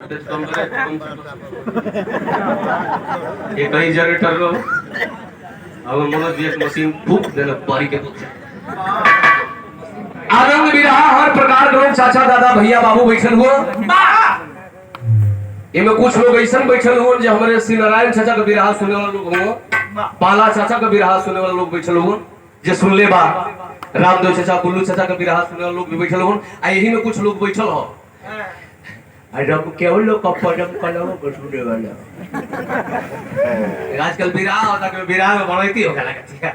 एक ही जनरेटर लो अब मतलब एक मशीन फूक देना बारी के आनंद भी रहा हर प्रकार के लोग चाचा दादा भैया बाबू बैठल हुआ इनमें कुछ लोग ऐसा बैठल हुआ जो हमारे श्री नारायण चाचा का बिरहा सुनने वाला लोग हुआ पाला चाचा का बिरहा सुनने वाला लोग बैठल हुआ जो सुन ले बा रामदेव चाचा गुल्लू चाचा का बिरहा सुनने वाला लोग भी बैठल हुआ यही में कुछ लोग बैठल हो रब केवल लोग कपड़म कलो सुने वाला आजकल बिरहा होता कि बिरहा में बनैती हो गला है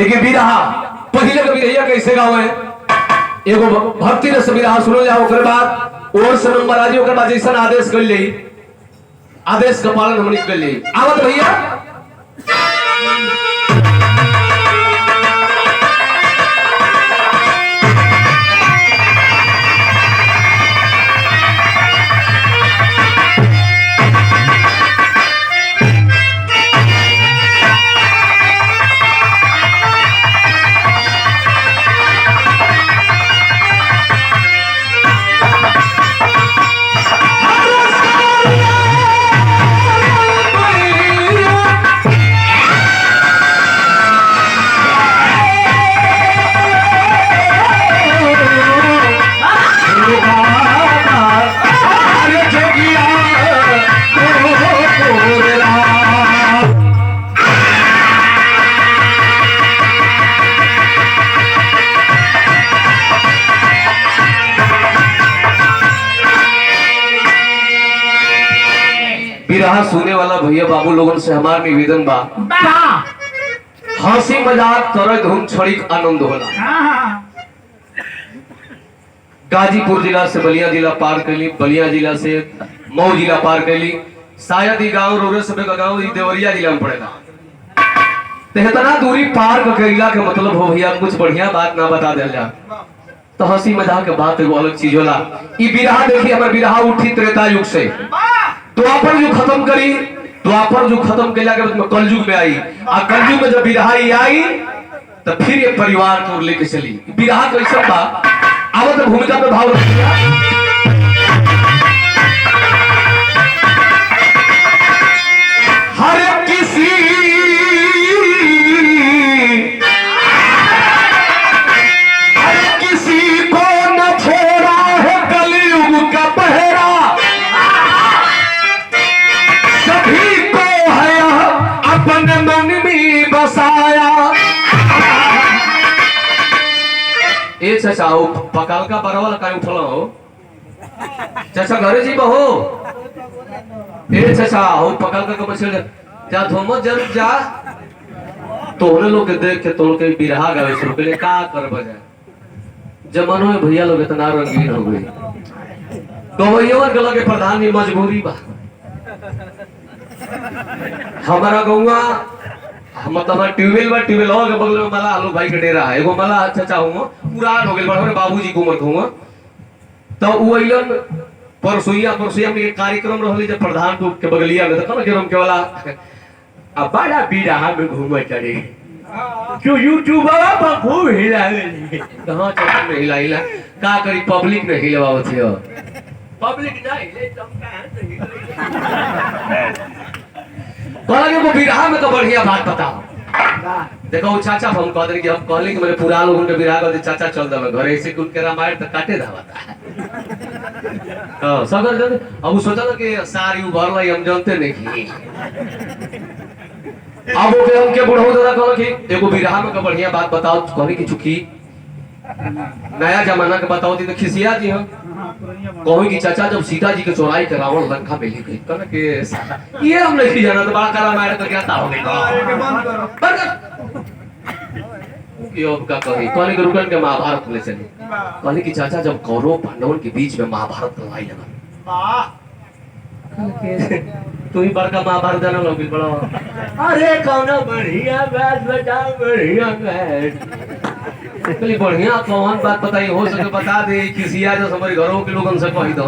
लेकिन बिरहा पहले के बिरहा कैसे गावे एगो भक्ति रस बिरहा सुनो जाओ ओकर बाद और से नंबर आजी ओकर बाद जैसन आदेश कर ले आदेश का पालन हमनी कर ले आवत भैया बिरहा सुने वाला भैया बाबू लोगों से हमार निवेदन बा हंसी मजाक कर धूम छड़िक आनंद होला गाजीपुर जिला से बलिया जिला पार कैली बलिया जिला से मऊ जिला पार कैली शायद ही गांव रोरे सब गांव देवरिया जिला में पड़ेगा तेहतना दूरी पार कैला के मतलब हो भैया कुछ बढ़िया बात ना बता दिया जा तो हंसी मजाक के बात एगो अलग चीज होला ई बिरहा देखी हमर बिरहा उठी त्रेता युग से द्वापर युग खत्म करी द्वापर युग खत्म कैला के बाद में कलयुग में आई आ कलयुग में जब बिरहा आई तो फिर ये परिवार को लेके चली बिरहा कैसे बा आवत भूमिका पे भाव रखिया हर किसी को न छोड़ा है कलयुग का पहरा सभी को है अपने मन में बसाया ए चाचा हो पकाल का परवल का उठल हो चाचा घरे जी बहो ए चाचा हो पकाल का बचल जा धोमो जरूर जा तोहरे लोग के देख के तोड़ के बिरहा गावे शुरू के का कर बजा जमानो में भैया लोग इतना रंगीन हो गए गवैया के लगे प्रधान की मजबूरी बा हमारा गौवा मतलब ट्यूबवेल बा ट्यूबवेल हो के बगल में मला आलू भाई के डेरा है एगो मला अच्छा चाहूंगा पुरान हो गेल बड़े बाबूजी को उम्र कहूंगा तो उ अइलन परसोइया में कार्यक्रम रहले जब प्रधान के बगलिया में तो के वाला अब बड़ा बिरहा में घूमे चले जो यूट्यूबर पर खूब हिला कहां चल में हिला का करी पब्लिक ने हिलवावत है पब्लिक ना हिले तुम कहा वो बिरहा में तो बढ़िया बात बताओ देखो चाचा हम कह दे कि हम कहले कि मेरे पुरान लोगों के बिरहा कहते चाचा चल दे घरे से कुल के रामायण तो काटे धावता है हां सगर जन अब सोचल कि सारी उभरला हम जानते नहीं अब वो हम के बुढ़ऊ दादा कहल कि एगो बिरहा में का बढ़िया बात बताओ कहली कि चुकी नया जमाना के बताओ दी तो खिसिया जी हम कहूँ कि चाचा जब सीता जी के चौराई के रावण लंका में ले गई कहना कि ये हम नहीं जाना तो बड़ा कला मार कर क्या हो गई कि अब का कही कहले कि रुकन के महाभारत ले चली कहले कि चाचा जब कौरव पांडवों के बीच में महाभारत लड़ाई लगा तू ही बड़का महाभारत जाना लोग बड़ा अरे कौन बढ़िया बात बताओ बढ़िया बात बढ़िया कौन बात बताई हो सके बता दे किसिया जो हमारे घरों के लोगन से कही दो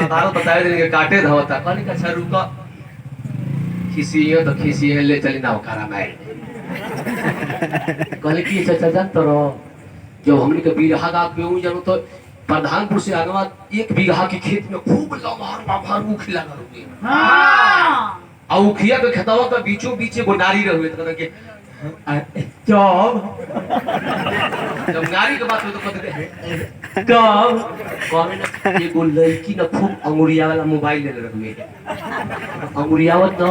महाभारत बताए देंगे काटे धोता कहली का अच्छा रुको खिसियो तो खिसिए ले चली ना ओकरा मार कहले कि चाचा जान तो जो हमनी के बिरहा गा क्यों जानो तो प्रधानपुर से आगे 1 बीघा के खेत में खूब लम्हार ऊख लगा हुए और उखिया के खेतवा के बीचों बीच एगो नारी रहे तो के जब नारी के बात हो तो कहते कहवे ना एगो लड़की ना खूब अंगुरिया वाला मोबाइल ले रहे अंगुरियावत ना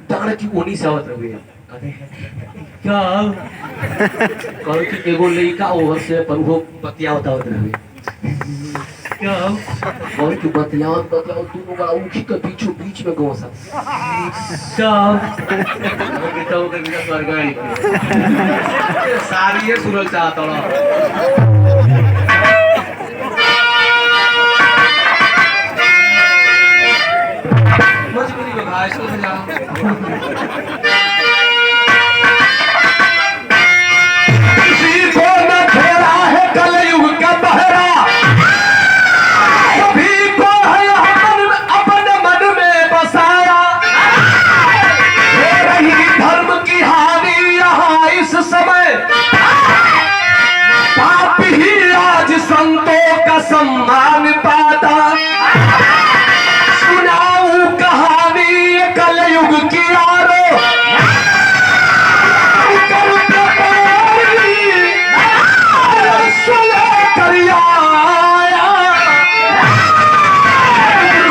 डांड की ओनी से आवत रहे कहवे कि एगो लड़का ओवर से पर वो बतियावत रहे और तू बतलाओ दोनों बड़ा ऊखी के बीचों बीच में गो सा बेटा हो गया सरकारी सारी ये सुनल चाहता हूं मजबूरी में भाई सुन जा किसी को न खेला है कलयुग का पहरा सम्मान पाता सुनाऊं कहानी कलयुग की यारो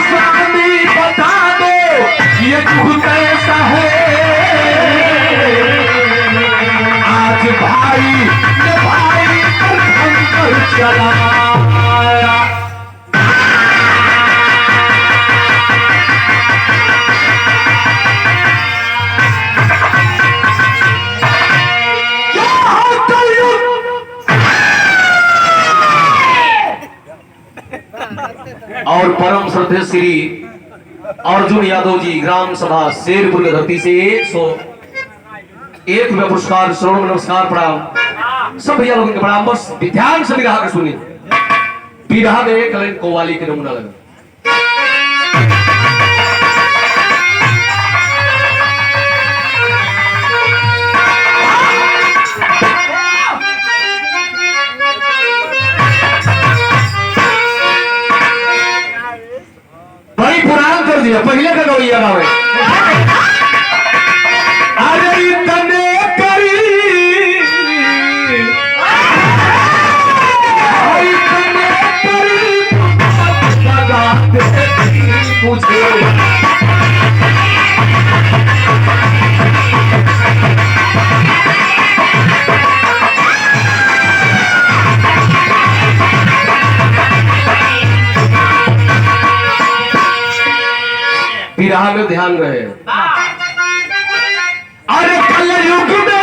स्वामी बता दो ये दुख कैसा है आज भाई ये भाई कर चला और परम श्रद्धेय श्री अर्जुन यादव जी ग्राम सभा शेरपुर की धरती से 101 पुरस्कार श्रोण नमस्कार प्रणाम सब भैया लोगों के प्रणाम बस ध्यान से विरहा के सुनिए विरहा में कलिन कोवाली के नमूना लगा पहले का गौरिया गावे अरे इतने करी मुझे विरहा में ध्यान रहे अरे कलयुग में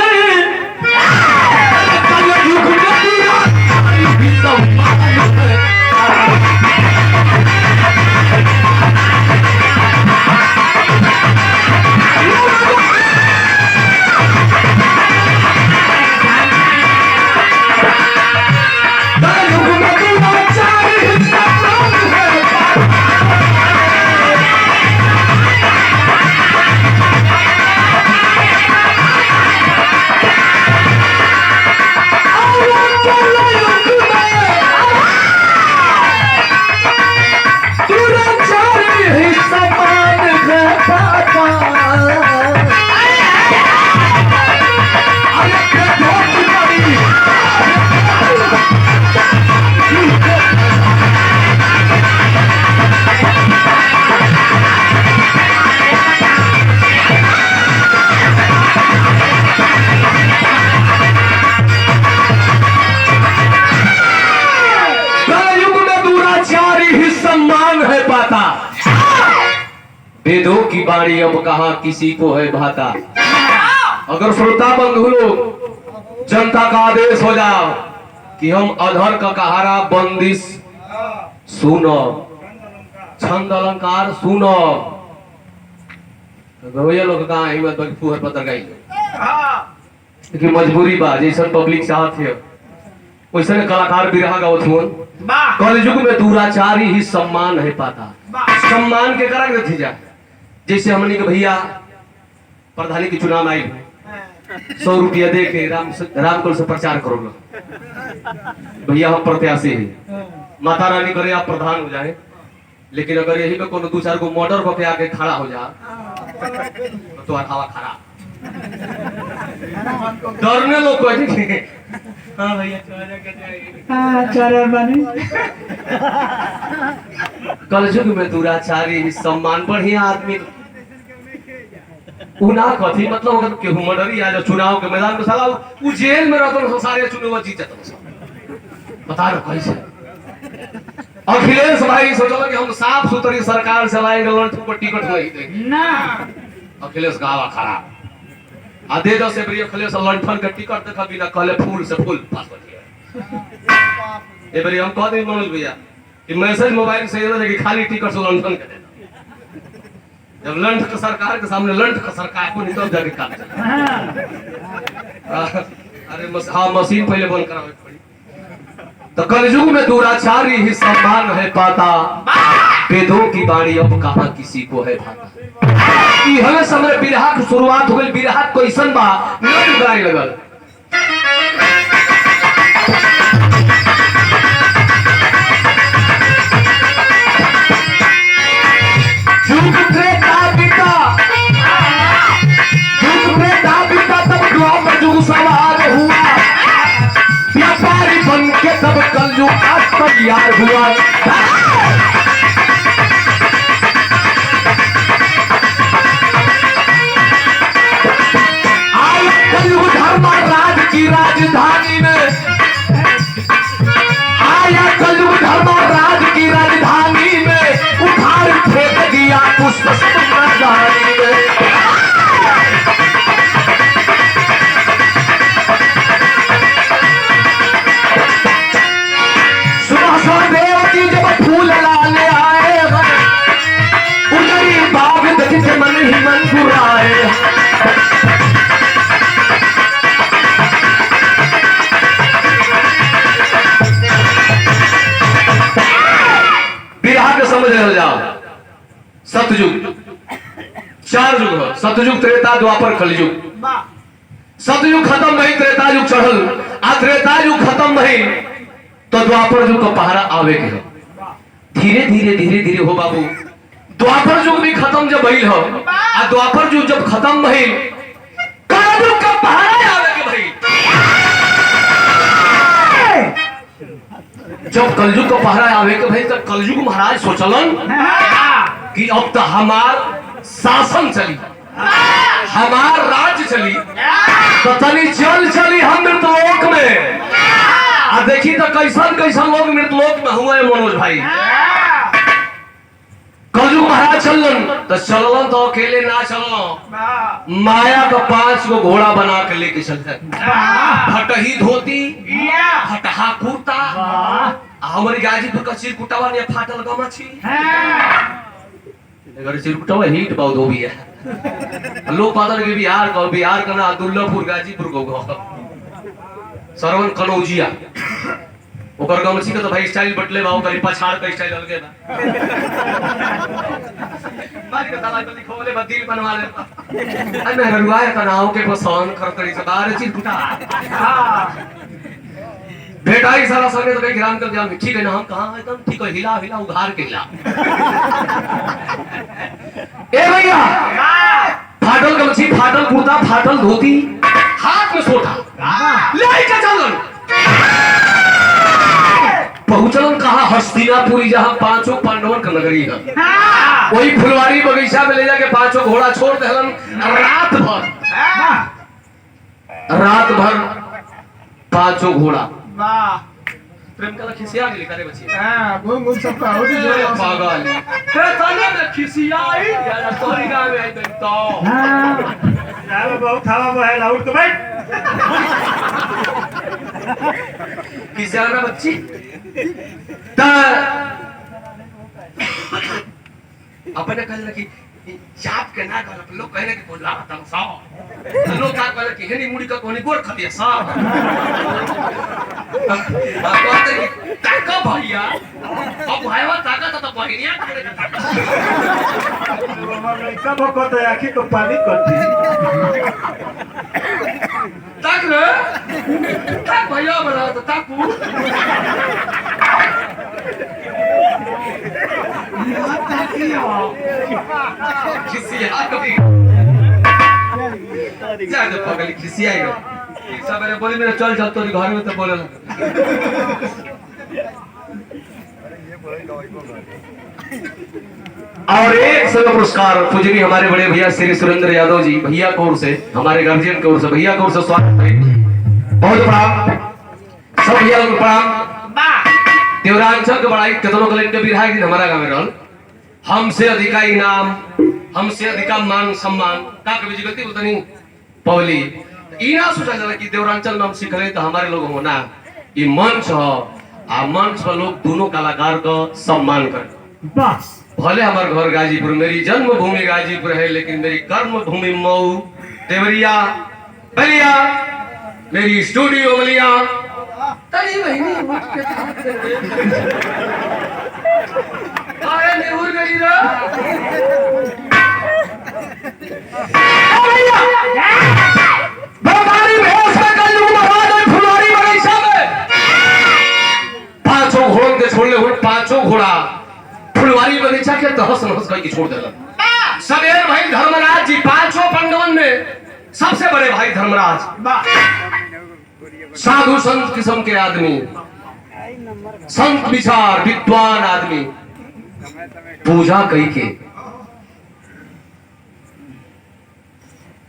वेदों की बाणी अब कहां किसी को है भाता। अगर श्रोता बंधु लोग जनता का आदेश हो जाओ कि हम अधर का कहारा बंदिश सुनो, छंद अलंकार सुनो, भैया लोग कहा हिम्मत बल फुहर पतर गई कि मजबूरी बा जैसन पब्लिक चाहत है वैसे कलाकार बिरहा गावत हुन। कलयुग में दुराचारी ही सम्मान है पाता। सम्मान के करा थी जा जैसे हमने के भैया प्रधानी के चुनाव आई 100 रुपया दे के रामकुल से प्रचार करो भैया हम प्रत्याशी है माता रानी करे आप प्रधान हो जाए, लेकिन अगर यही में कोनो 2-4 गो मर्डर होके आके खड़ा हो जा तो तुम्हार हवा खराब। डरने लोग कहेंगे हाँ भैया चले बनी कलयुग में दुराचारी सम्मान बढ़िया आदमी उ ना कथी मतलब अगर केहू मर्डरी आ चुनाव के मैदान में साला उ जेल में रहता तो सारे चुनाव जीत जाता। बता ना कैसे अखिलेश भाई सोचल कि हम साफ सुथरी सरकार चलाएंगे, लंच पर टिकट नहीं देंगे ना। अखिलेश गावा खराब आ दे दो से बड़ी अखिलेश लंठन के टिकट देखा बिना कहले फूल से फूल पास कर दिया। ए बड़ी हम कह दे मनोज भैया कि मैसेज मोबाइल से ये कि खाली टिकट से लंठन के दे दो। जब लंठ के सरकार के सामने लंठ का सरकार को निकल जाके काट अरे हाँ मशीन पहले बंद करावे पड़ी। तो कलयुग में दुराचारी ही सम्मान है पाता, वेदों की बाणी अब कहाँ किसी को है भाता। हमें समय बिरहा की शुरुआत हो गई, बिरहा कैसन बा नट गाय लगल। युग त्रेता पिता तब द्वापर युग सवार हुआ, व्यापारी बन के तब कलयुग आज तैयार हुआ। कलयुग धर्मराज की राजधानी में आया, कलयुग धर्मराज की राजधानी में उखाड़ फेंक दिया पुष्प सब राजधानी में। देव जी जब फूल लाने आए उजड़ी बाग देख के मन ही मन बुराए। बिरहा के समझ रहे हो जाओ। सतयुग 4 युग है, सतयुग त्रेता द्वापर कलयुग। सतयुग खत्म नहीं, त्रेता युग चढ़ल आ त्रेता युग खत्म नहीं तो द्वापर युग का पहरा आवे के है। धीरे धीरे धीरे धीरे हो बाबू द्वापर युग भी खत्म जब भइल हो आ द्वापर युग जब खत्म भइल कलयुग का पहरा आवे के भइल। जब कलयुग का पहरा आवे के भइल तब कलयुग महाराज सोचलन कि अब तो हमार शासन चली, हमार राज्य चली, तो तनी चली हम मृतलोक में। आ देखी तो कैसन कैसन लोग मृतलोक में हुए मनोज भाई। कलयुग महाराज चलन तो चलन तो अकेले ना चलन, माया का 5 गो घोड़ा बना के लेके चलते, फटही धोती, फटहा कुर्ता, हमारी गाजीपुर का चिरकुटावा ने फाटल गमछी। अगर चिरकुटावा हिट बहुत हो भी है लोग पादर के बिहार का ना दुर्लभपुर गाजीपुर को सरवन कनौजिया ओकर गमछी के तो भाई स्टाइल बटले बा, ओकर पछाड़ का स्टाइल अलगे बा। बारी का दवाई तो खोले बा दिल बनवा ले बा। मैं हरुआए का नाव के पसंद कर करी से बाहर चीज फुटा बेटा ही सारा संगे तो कहीं ग्राम कर दिया। ठीक है ना हम कहां है तुम? ठीक है हिला हिला उघार के हिला। ए भैया फाटल गमछी, फाटल कुर्ता, फाटल धोती, हाथ में सोटा लेके चलन पहुंचलन कहा हस्तिनापुरी, जहां 5 पांडवन का नगरी है। वही फुलवारी बगीचा में ले जाके 5 घोड़ा छोड़ दहलन। रात भर 5 घोड़ा प्रेम का खिसिया के लिखा रे बच्चे। हां घूम घूम सब का होती जो पागल ते तने में खिसियाई यार तोरी गांव में आई तो हां यार बहुत हवा बहे लाउड के बैठ खिसिया ना बच्ची ता अपने कहले कि चाप के ना कहल लोग कहले कि बोला तम सा लोग का कहले कि हेनी मुड़ी का कोनी गोर खलिया सा कहते कि ताका भैया अब भाईवा ताका तो बहिनिया करे कब को तो आखी को पानी करती ताक रे ताक भैया बना तो ताकू खिसिया कभी जा तो पगली खिसिया ही सब मेरे बोली मेरे चल चल तोरी घर में तो बोले और एक समय पुरस्कार पूजनीय हमारे बड़े भैया श्री सुरेंद्र यादव जी भैया की ओर से हमारे गार्जियन की ओर से भैया की ओर से स्वागत है बहुत प्रणाम सब भैया को प्रणाम देवरांचल के बड़ाई कितनों कलेक्ट के विधायक दिन हमारा गांव में रहल हमसे अधिका इनाम हमसे अधिका मान सम्मान का कभी जी गलती बोलता नहीं पवली ई ना सोचा जाला कि देवरांचल नाम सिखले तो हमारे लोग होना ये मंच हो आ मंच पर लोग दोनों कलाकार का सम्मान करे बस भले हमारे घर गाजीपुर मेरी जन्मभूमि गाजीपुर है लेकिन मेरी कर्म भूमि मऊ देवरिया बलिया मेरी स्टूडियो बलिया तनी महीने अरे नेहुर गई रे बरबारी भेष में कल लोग महाराज और फुलवारी बगीचा में पांचों घोड़ों के छोड़ले हुए पांचों घोड़ा फुलवारी बगीचा के तहस नहस करके छोड़ देला सबेर भाई धर्मराज जी पांचों पांडवन में सबसे बड़े भाई धर्मराज साधु संत किस्म के आदमी संत विचार विद्वान आदमी पूजा कई के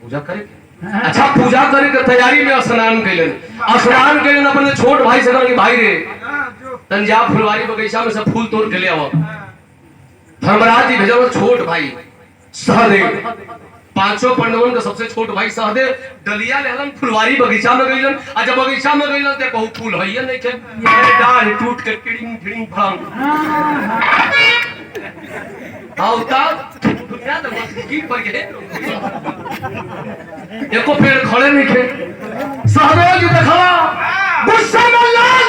पूजा करे अच्छा पूजा करे के तैयारी में स्नान कैलन अपने छोट भाई से कि भाई रे तंजा फुलवारी बगीचा में से फूल तोड़ के ले आओ धर्मराज जी भेजल छोट भाई सहदेव पांचों पांडवन का सबसे छोट भाई सहदेव डलिया लेलन फुलवारी बगीचा में गइलन आ जब बगीचा में गइलन ते कहू फूल हइए नहीं के डाल टूट के टिड़िंग टिड़िंग फंग आउता क्या तो की पर के एको पेड़ खड़े नहीं थे सहदेव जी देखला गुस्सा में लाल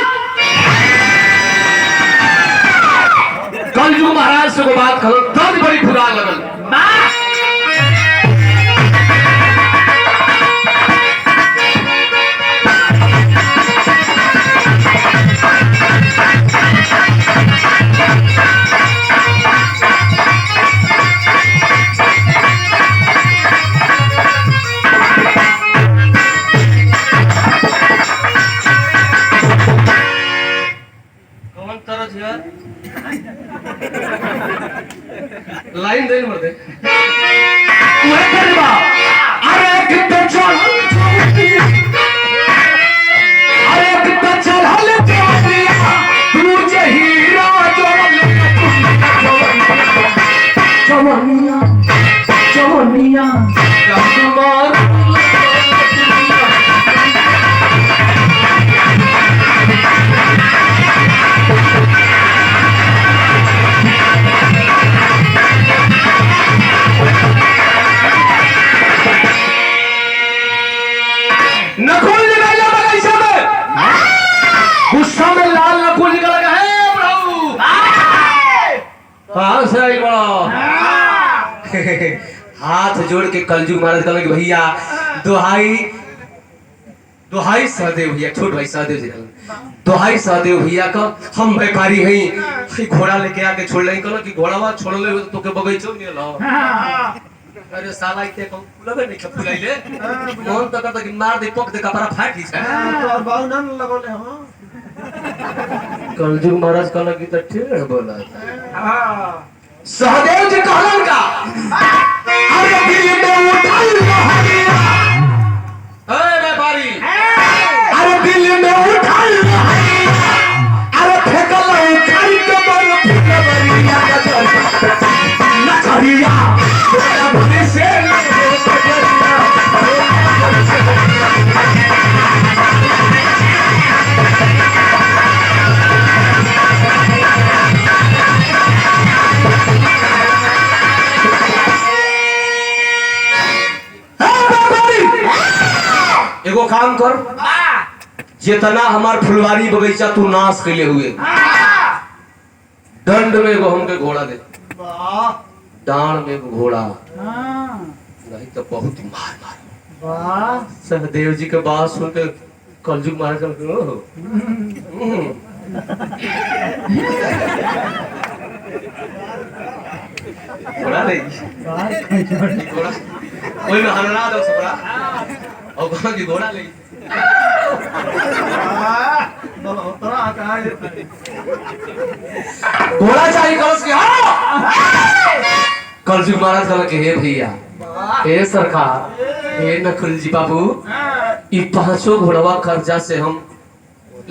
कलयुग महाराज से को बात करो तब बड़ी फुरार लगल लाइन दे मर दे तू है गरीबा अरे कितना चल अरे कितना चल हले तुझे हीरा जवानिया जवानिया कमर हाथ जोड़ के कलजुग महाराज कहल कि भैया दोहाई दोहाई सहदेव भैया छोट भाई सहदेव जी दोहाई सहदेव भैया का हम व्यापारी हई घोड़ा लेके आके छोड़ ले कहल कि घोड़ावा छोड़ ले तो के बगैचो नहीं लो अरे साला इते को लगे नहीं खपुलाइले मन तक तक मार दे पक दे कपड़ा फाटी छै तो बाऊ ना लगोले हम कलजुग महाराज कहल कि त टेढ़ बोला हां सहदेव जी कहलन का अरे दिल में उठाई लहरिया ए व्यापारी अरे दिल में उठाई लहरिया अरे फेंकल उठाई के बर फुलवरिया नचरिया तेरा भले से एगो काम कर जितना हमार फुलवारी बगीचा तू नाश कैले हुए दंड में एगो हमके घोड़ा दे डांड में एगो घोड़ा नहीं तो बहुत मार मार वाह सहदेव जी के बात सुन के कलजुग महाराज घोड़ा ले घोड़ा कोई में हनरा दो सबरा और कौन की घोड़ा ले घोड़ा चाहिए कलश के कलजी महाराज कहला कि हे भैया हे सरकार हे नखुल जी बाबू ई पांचों घोड़वा कर्जा से हम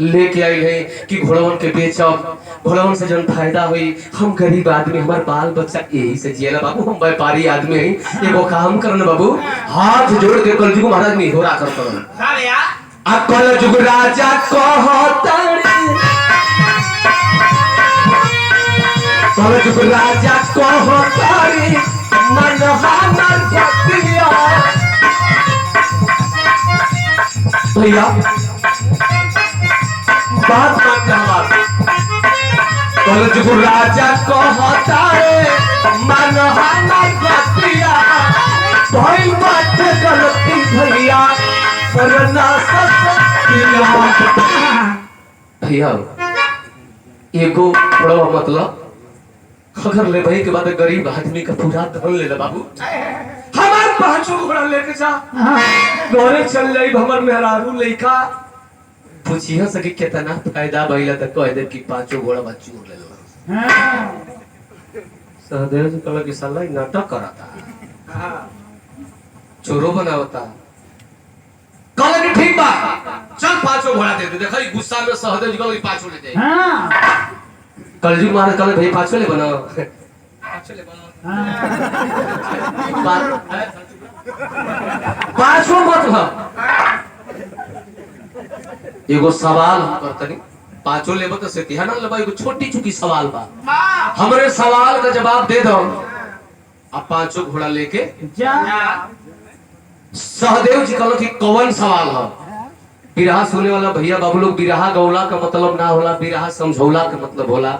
लेके आई है कि घोड़वन के बेचब घोड़वन से जन फायदा हुई हम गरीब आदमी हमार बाल बच्चा यही से जिएला बाबू हम व्यापारी आदमी हैं एगो काम करन बाबू हाथ जोड़ के कलजुग महाराज नहीं हो रहा करन आ कलजुग राजा कहताड़ी कलजुग राजा कहताड़ी मन हमर भक्तिया भैया बात मान हमार कलजुग राजा कहता है मन हमर भक्तिया भइल बात गलती भैया करना सत्या भैया एगो बड़ा मतलब अगर ले भाई के बाद गरीब आदमी का पूरा धन ले बाबू हमार पांचों घोड़ा लेके जा घरे चल जाई हमर मेहरारू लइका पूछिया सके कितना फायदा भइला त कह दे कि पांचों घोड़ा बच्चू ले लो सहदेव जी कहला कि साला ई नाटक कराता चोरो बनावता कहला कि ठीक बा चल पांचों घोड़ा दे दे देखा ई गुस्सा में सहदेव जी कहला कि पांचों ले दे हां कलजुग महाराज कहले भाई पांचों ले बनाओ पांचों ले बनाओ पांचों मत हो एगो सवाल करतनी पांचों लेबो तो सेतिहा ना लेबो एगो छोटी चुकी सवाल बा हमरे सवाल का जवाब दे दो अब पांचों घोड़ा लेके जा सहदेव जी कहलो कि कौन सवाल है बिरहा सुने वाला भैया बाबू लोग बिरहा गौला का मतलब ना होला बिरहा समझौला का मतलब होला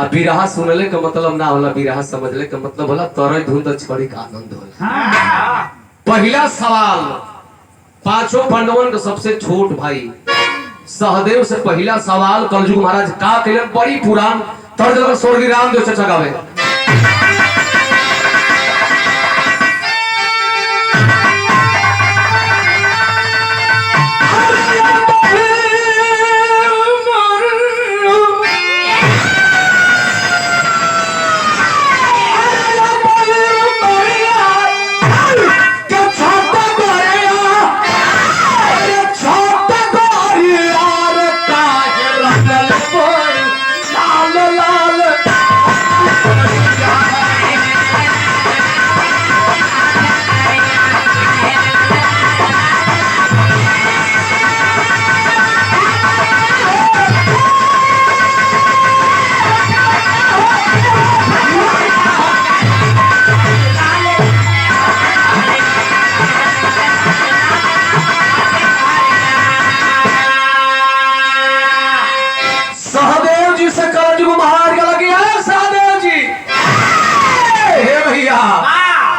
अब बिरहा सुनले का मतलब ना होला बिरहा समझले का मतलब होला तोरे धुन छड़ी का आनंद होला पहला सवाल पांचों पांडवन का सबसे छोट भाई सहदेव से पहला सवाल कलजुग महाराज का कहले बड़ी पुरान तर्ज स्वर्गीय रामदेव चचा गावे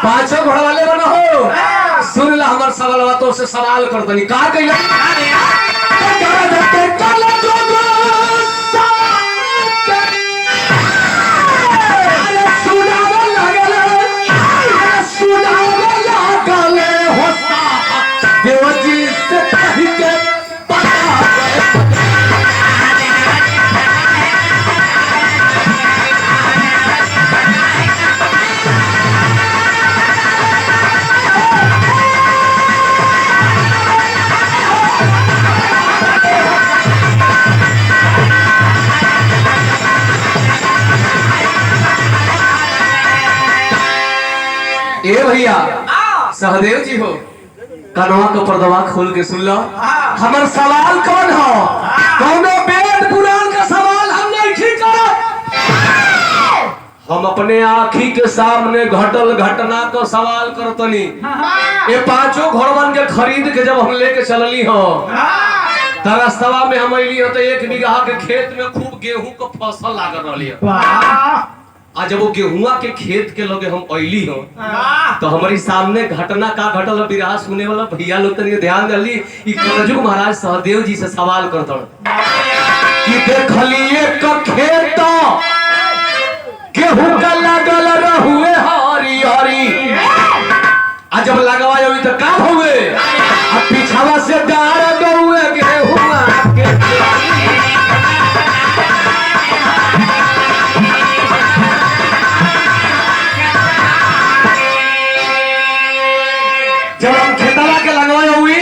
पांचों घोड़ा वाले बना हो सुन ला हमार सवाल तो से सवाल कर दनी का कइला देवजी से कहि के ए भैया सहदेव जी हो कनवा का पर्दवा खोल के सुन लो हमार सवाल कौन हो कौनो वेद पुराण का सवाल हम नहीं ठीक हम अपने आँखी के सामने घटल घटना का सवाल करतनी ये पांचों घोड़वन के खरीद के जब हम लेके चलली हो रास्तवा में हम अली हो तो 1 बीघा के खेत में खूब गेहूं का फसल लागल रही आ जब वो गेहुआ के खेत के लगे हम अली हो तो हमारी सामने घटना का घटल बिरहा सुने वाला भैया लोग तनिक ध्यान दली ई कलजुग महाराज सहदेव जी से सवाल करत कि देखलिए क खेत गेहूं का लगल रहुए हरी हरी आ जब लगवा जाई तो का हुए आ पिछावा से डार गहुए गेहुआ के जब हम खेतवा के लगवा हुई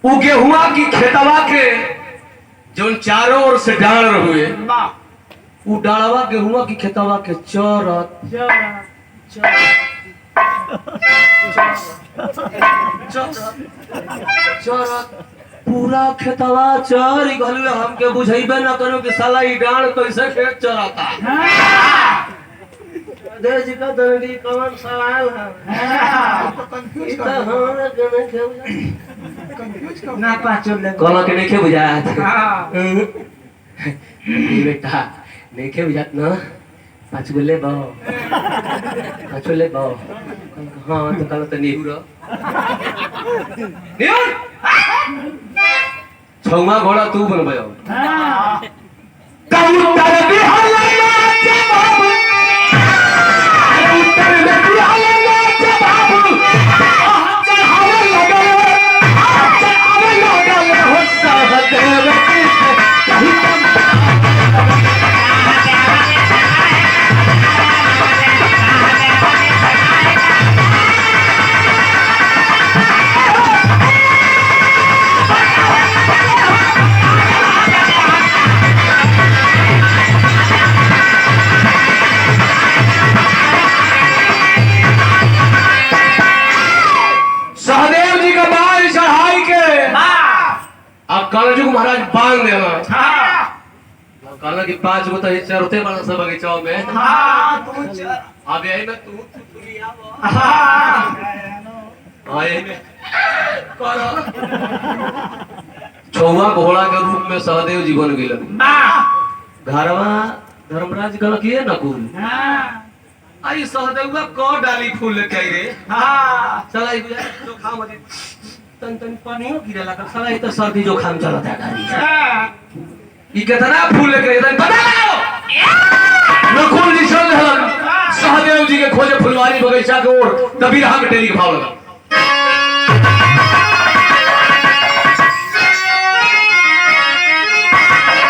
उ गेहुआ की खेतवा के जो चारों ओर से डाल रहुए उ डालवा गेहुआ की खेतवा के चरत चरत पूरा खेतवा चरी गलुए हमके बुझाइबे न करो कि साला ई डाल कैसे खेत चराता देश जी का दंडी कौन सवाल है तो कंफ्यूज इतना कर हमरा के नहीं कंफ्यूज कर ना पाचो ले कोला के नहीं बुझात हां ये बेटा नहीं बुझात ना पाँच गो ले बाओ पाँच ले बाओ हाँ तो कल तो नेहुर नेहुर छौमा घोड़ा तू बनबयो कबूतर बिहाले जवाब कबूतर में बिहाले जवाब चढ़ावे लगल हो सहदेव की कहीं सहदेव जी का बाल चढ़ाई के अब कलजुग महाराज बांध देना कहना कि 5 गो तो चरते बना सब बगीचा में अब यही में तू यही में छौवा घोड़ा के रूप में सहदेव जी बन गए घरवा धर्मराज कहना कि ये नकुल आई सहदेव को डाली फूल लेके आई रे चला ई जो खा मत तन तन पानियो गिरे लगा साला ई तो सर्दी जो खाम चलता है गाड़ी ई कितना फूल लेके आई पता लगाओ नकुल जी चल रहन सहदेव जी के खोजे फुलवारी बगीचा के ओर तभी रहा के टेली के भाव लगा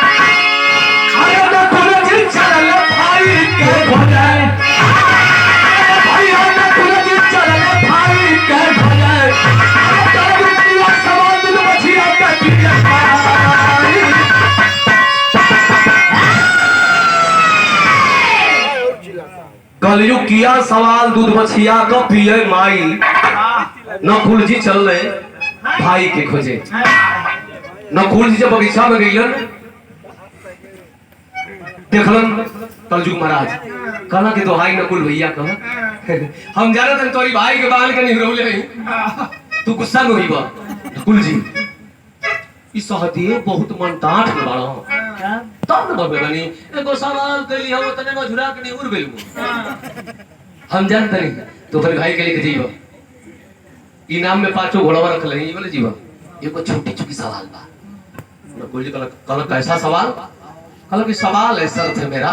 अरे नकुल जी चल भाई के खोजे भाई नकुल जी चल भाई के खोजे सवाल दिल बचिया के पीछे कलयुग किया सवाल दूध बछिया का पिए माई नकुल जी चल रहे भाई के खोजे नकुल जी जब बगीचा में गईलन देखलन कलयुग महाराज कहला कि दोहाई नकुल भैया कह हम जाना तन तोरी भाई के बाल के नहीं रोले नहीं तू गुस्सा में होइबा नकुल जी ई सहदेव बहुत मनटाठ बाड़ो तब न बबेलानी एगो सवाल कइली हम तने में झुरा के नहीं उड़ गेलू हम जानते नहीं तो फिर भाई के लेके जीवा इनाम में 5 घोड़वा रख ले बोले जीवा एगो छोटी छोटी सवाल बा नकुल जी कहला कैसा सवाल कहला कि सवाल है शर्त है मेरा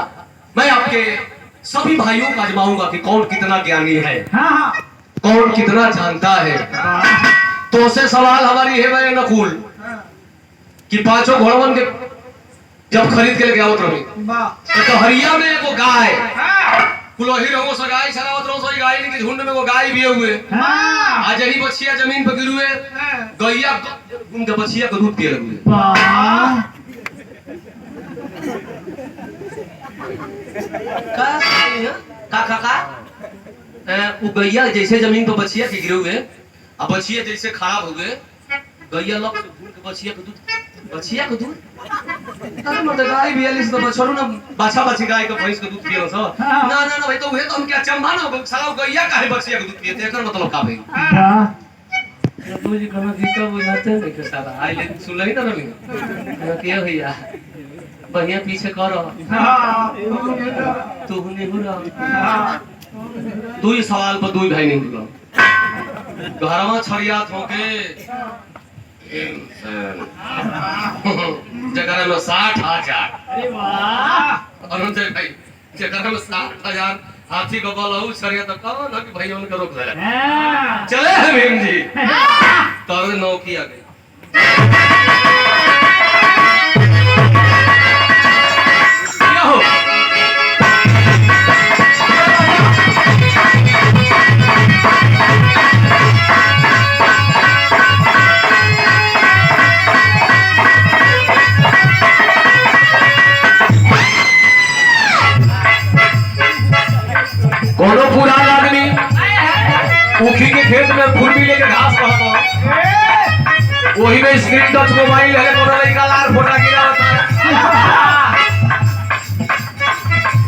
मैं आपके सभी भाइयों को आजमाऊंगा कि कौन कितना ज्ञानी है कौन कितना जानता है तो से सवाल हमारी है भाई नकुल कि 5 घोड़वन के जब खरीद के लेके आवत रही तो हरिया में एगो गाय कुलोही रहो सो गाय चरावत रहो सो गाय के झुंड में वो गाय भी हुए आज यही बछिया जमीन पर गिरुए गैया उनके बछिया को दूध पिए लगे का वो गैया जैसे जमीन पर बछिया के गिरे हुए अब बछिया जैसे खराब हो गए गैया लोग बछिया को दूध अरे मत गाय भी आलिस तो छोड़ो ना बाछा बाछी गाय का भैंस का दूध पियो सो ना ना ना भाई तो वे तो हम क्या चंबा ना साला गैया काहे बछिया का दूध पिए एकर मतलब का भाई प्रभु जी कहना गीता बुझाते हैं कि साला आई ले सुन लई ना रही के भैया बढ़िया पीछे करो तू नहीं हो रहा दो ही सवाल पर दो ही भाई नहीं बोला घरवा छड़िया थोके जगह में 60,000 अरे वाह अनुजय भाई जगह में 60,000 हाथी को बोला सरिया तो कहो ना कि भाई उनका रोक ले हाँ। चले हैं भीम जी तो नौकी आ गई क्या हो कोनो पुरान आदमी ऊखी के खेत में खुरपी लेके घास काटता वही में स्क्रीन टच मोबाइल है कोनो लड़का लार फोटा गिरा होता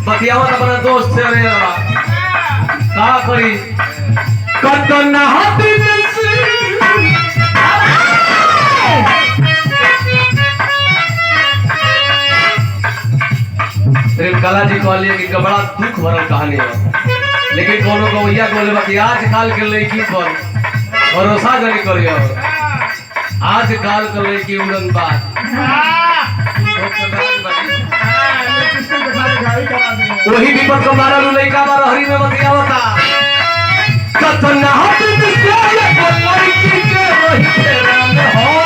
बतियावत अपना दोस्त से रे का करी कतना हाथी प्रेम कला जी कहलिए कि बड़ा दुख भरल कहानी है लेकिन कोनो गवैया बोले बाकी आज काल के लड़की पर भरोसा नहीं करियो आज काल के लड़की उड़न बात वही विपद को मारा लू लड़का मारा हरी में बतियावता कतना हाथ से लड़की के वही तेरा में हो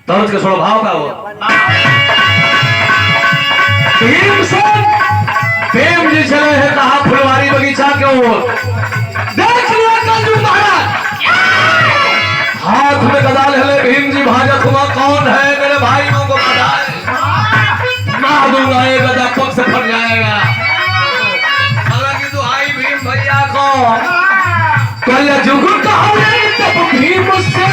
तर्ज के स्वभाव का हो प्रेम जी चले हैं कहा फुलवारी बगीचा के ओर देख लिया कंजू महाराज हाथ में गदा ले भीम जी भाजत हुआ कौन है मेरे भाइयों को बताए मार दूंगा ये गदा पग से फट जाएगा हालांकि तो आई भीम भैया को कल जुग कहा तब भीम से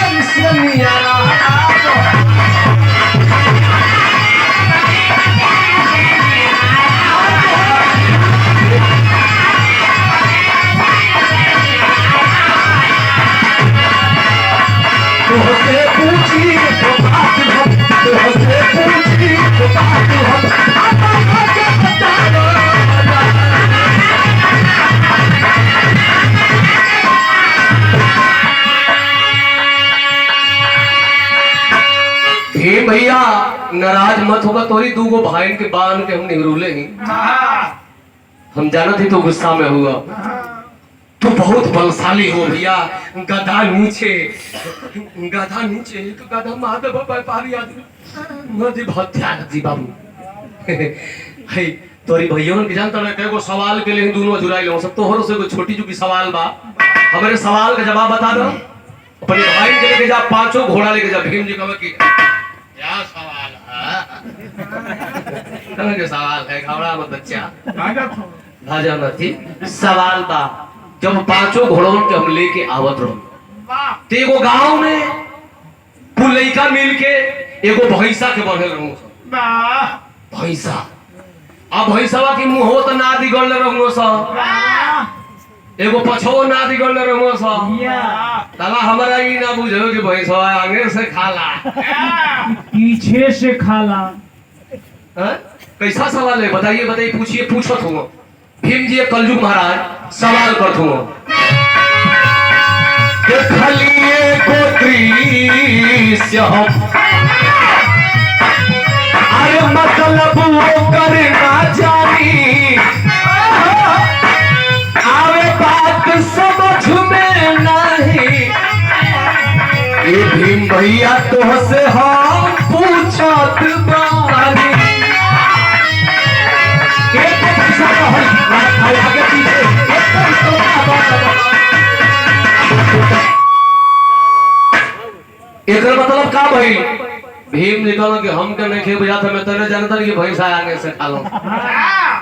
भैया नाराज मत होगा तोरी दूगो भाई के बांध के हम निगरूले ही हम जाना थी तो गुस्सा में हुआ तू बहुत बलशाली हो भैया गधा नीचे तो गधा महादेव व्यापारी आदमी नदी बहुत ध्यान जी बाबू है तोरी भैया के जानता ना कई सवाल के लिए दोनों जुड़ाई लो सब तोहर से कोई छोटी चुकी सवाल बा हमारे सवाल का जवाब बता दो अपने भाई के लेके जा 5 घोड़ा लेके जा भीम जी कहे कि क्या सवाल है के सवाल है घबरा मत बच्चा भाजा मत सवाल बा जब 5 घोड़ों के हम लेके आवत रहो ते एगो गांव में कुल लइका मिल के एगो भैंसा के बढ़ल रहू भैंसा अब भैंसवा की मुंह तो ना दिगल रहू सा एगो पछो ना दिगल रहू सा तला हमरा ई ना बुझो कि भैंसवा आगे से खाला पीछे से खाला कैसा सवाल है बताइए बताइए पूछिए पूछत हूँ भीम जी कलयुग महाराज सवाल करत हूँ देखलिए गोत्रीस्य हम अरे मतलब वो करना जानी आवे बात समझ में नहीं ये भीम भैया तोहसे हम पूछत बानी एक मतलब का भाई भीम निकल के हम के नहीं खे बुझा था मैं तेरे जानता कि भैंसा आगे से खा लो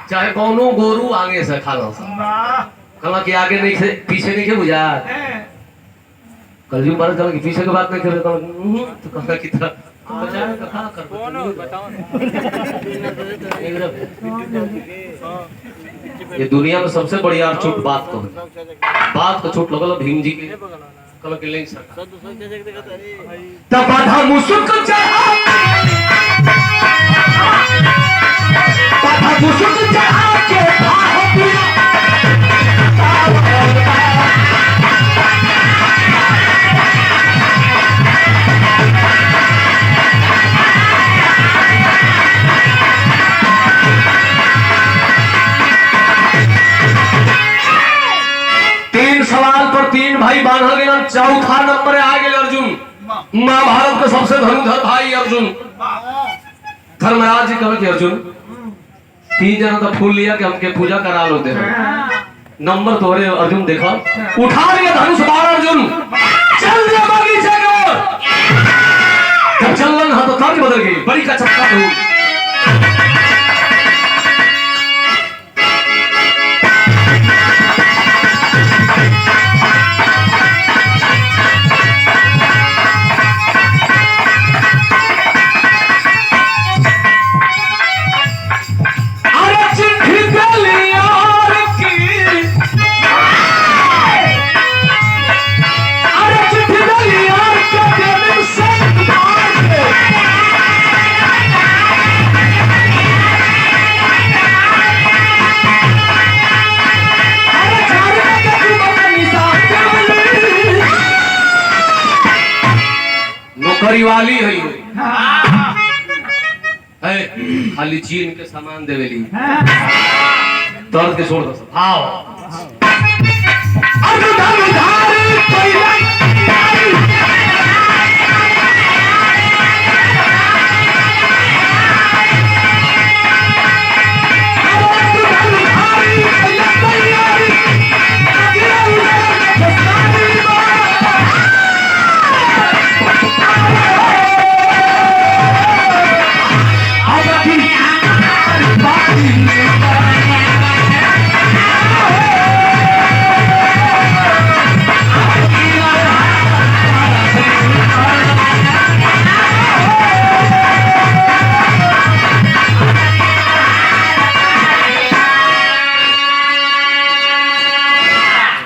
चाहे कौनो गोरू आगे से खा लो कहला कि आगे नहीं खे पीछे नहीं खे बुझा कल जी मारे चला कि पीछे के बात नहीं करे तो कहला कि था ये दुनिया में सबसे बढ़िया छूट बात को छूट लगल भीम जी के कल के लेंगे सरकार तब बाधा मुसुक चढ़ा बाधा मुसुक चढ़ा के भाव पिया सवाल पर 3 भाई बांधल गए। चौथा नंबर आ गए अर्जुन, महाभारत के सबसे धनुधर भाई अर्जुन। धर्मराज जी कहे कि अर्जुन 3 जना तो फूल लिया कि हमके पूजा करा लो दे नंबर तोरे अर्जुन देखा उठा लिया धनुष बाण अर्जुन चल जा बगीचे को। जब चलन हा तो तर्ज बदल गई बड़ी का चक्का हो। परिवाली है खाली चीन के सामान देवेली दर्द के छोड़ दो सब आओ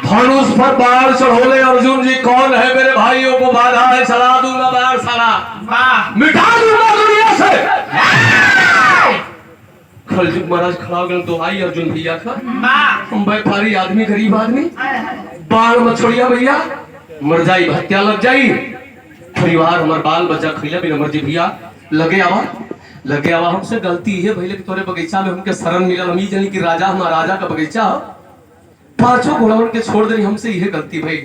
धनुष पर बाढ़ चढ़ोले अर्जुन जी कौन है मेरे भाइयों को बाधा है चला दूंगा बाढ़ साला मिटा दूंगा दुनिया से। खलजुग महाराज खड़ा हो गए दुहाई अर्जुन भैया का हम व्यापारी आदमी गरीब आदमी बाढ़ मत छोड़िया भैया मर जाई हत्या लग जाई परिवार हमार बाल बच्चा खिला भी मर जी भैया लगे आवा हमसे गलती है भैया तोरे बगीचा में हमके शरण मिलल हम जानी कि राजा हमारा राजा का बगीचा 5 घोड़ा के छोड़ देनी हमसे यह गलती भाई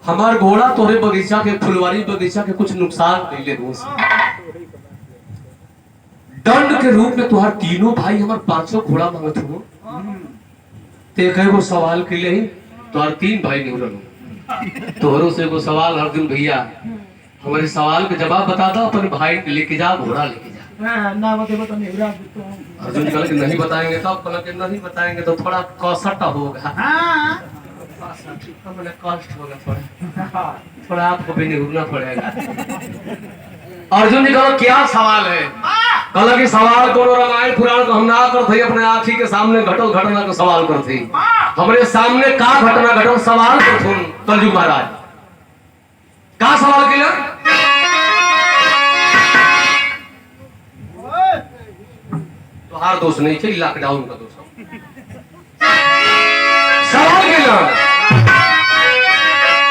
हमार घोड़ा तोरे बगीचा के फुलवारी बगीचा के कुछ नुकसान कैले दंड के रूप में तुहार तीनों भाई हमार 5 घोड़ा मांगत हो ते कई सवाल के लिए तुहार 3 भाई नहीं रहो तोहरों से वो सवाल अर्जुन भैया हमारे सवाल के जवाब बता दो अपन भाई लेके जा घोड़ा लेके जा ना बता नहीं अर्जुन कल के नहीं बताएंगे तो कल के नहीं बताएंगे तो थोड़ा कष्ट होगा कष्ट होगा थोड़ा आपको भी निभना पड़ेगा। अर्जुन जी कहो क्या सवाल है कल की सवाल को रामायण पुराण को हम ना करते अपने आँखी के सामने घटल घटना को सवाल करते हमारे सामने का घटना घटल सवाल करते कलयुग महाराज का सवाल किया तोहार दोष नहीं थे लॉकडाउन का दोष सवाल किया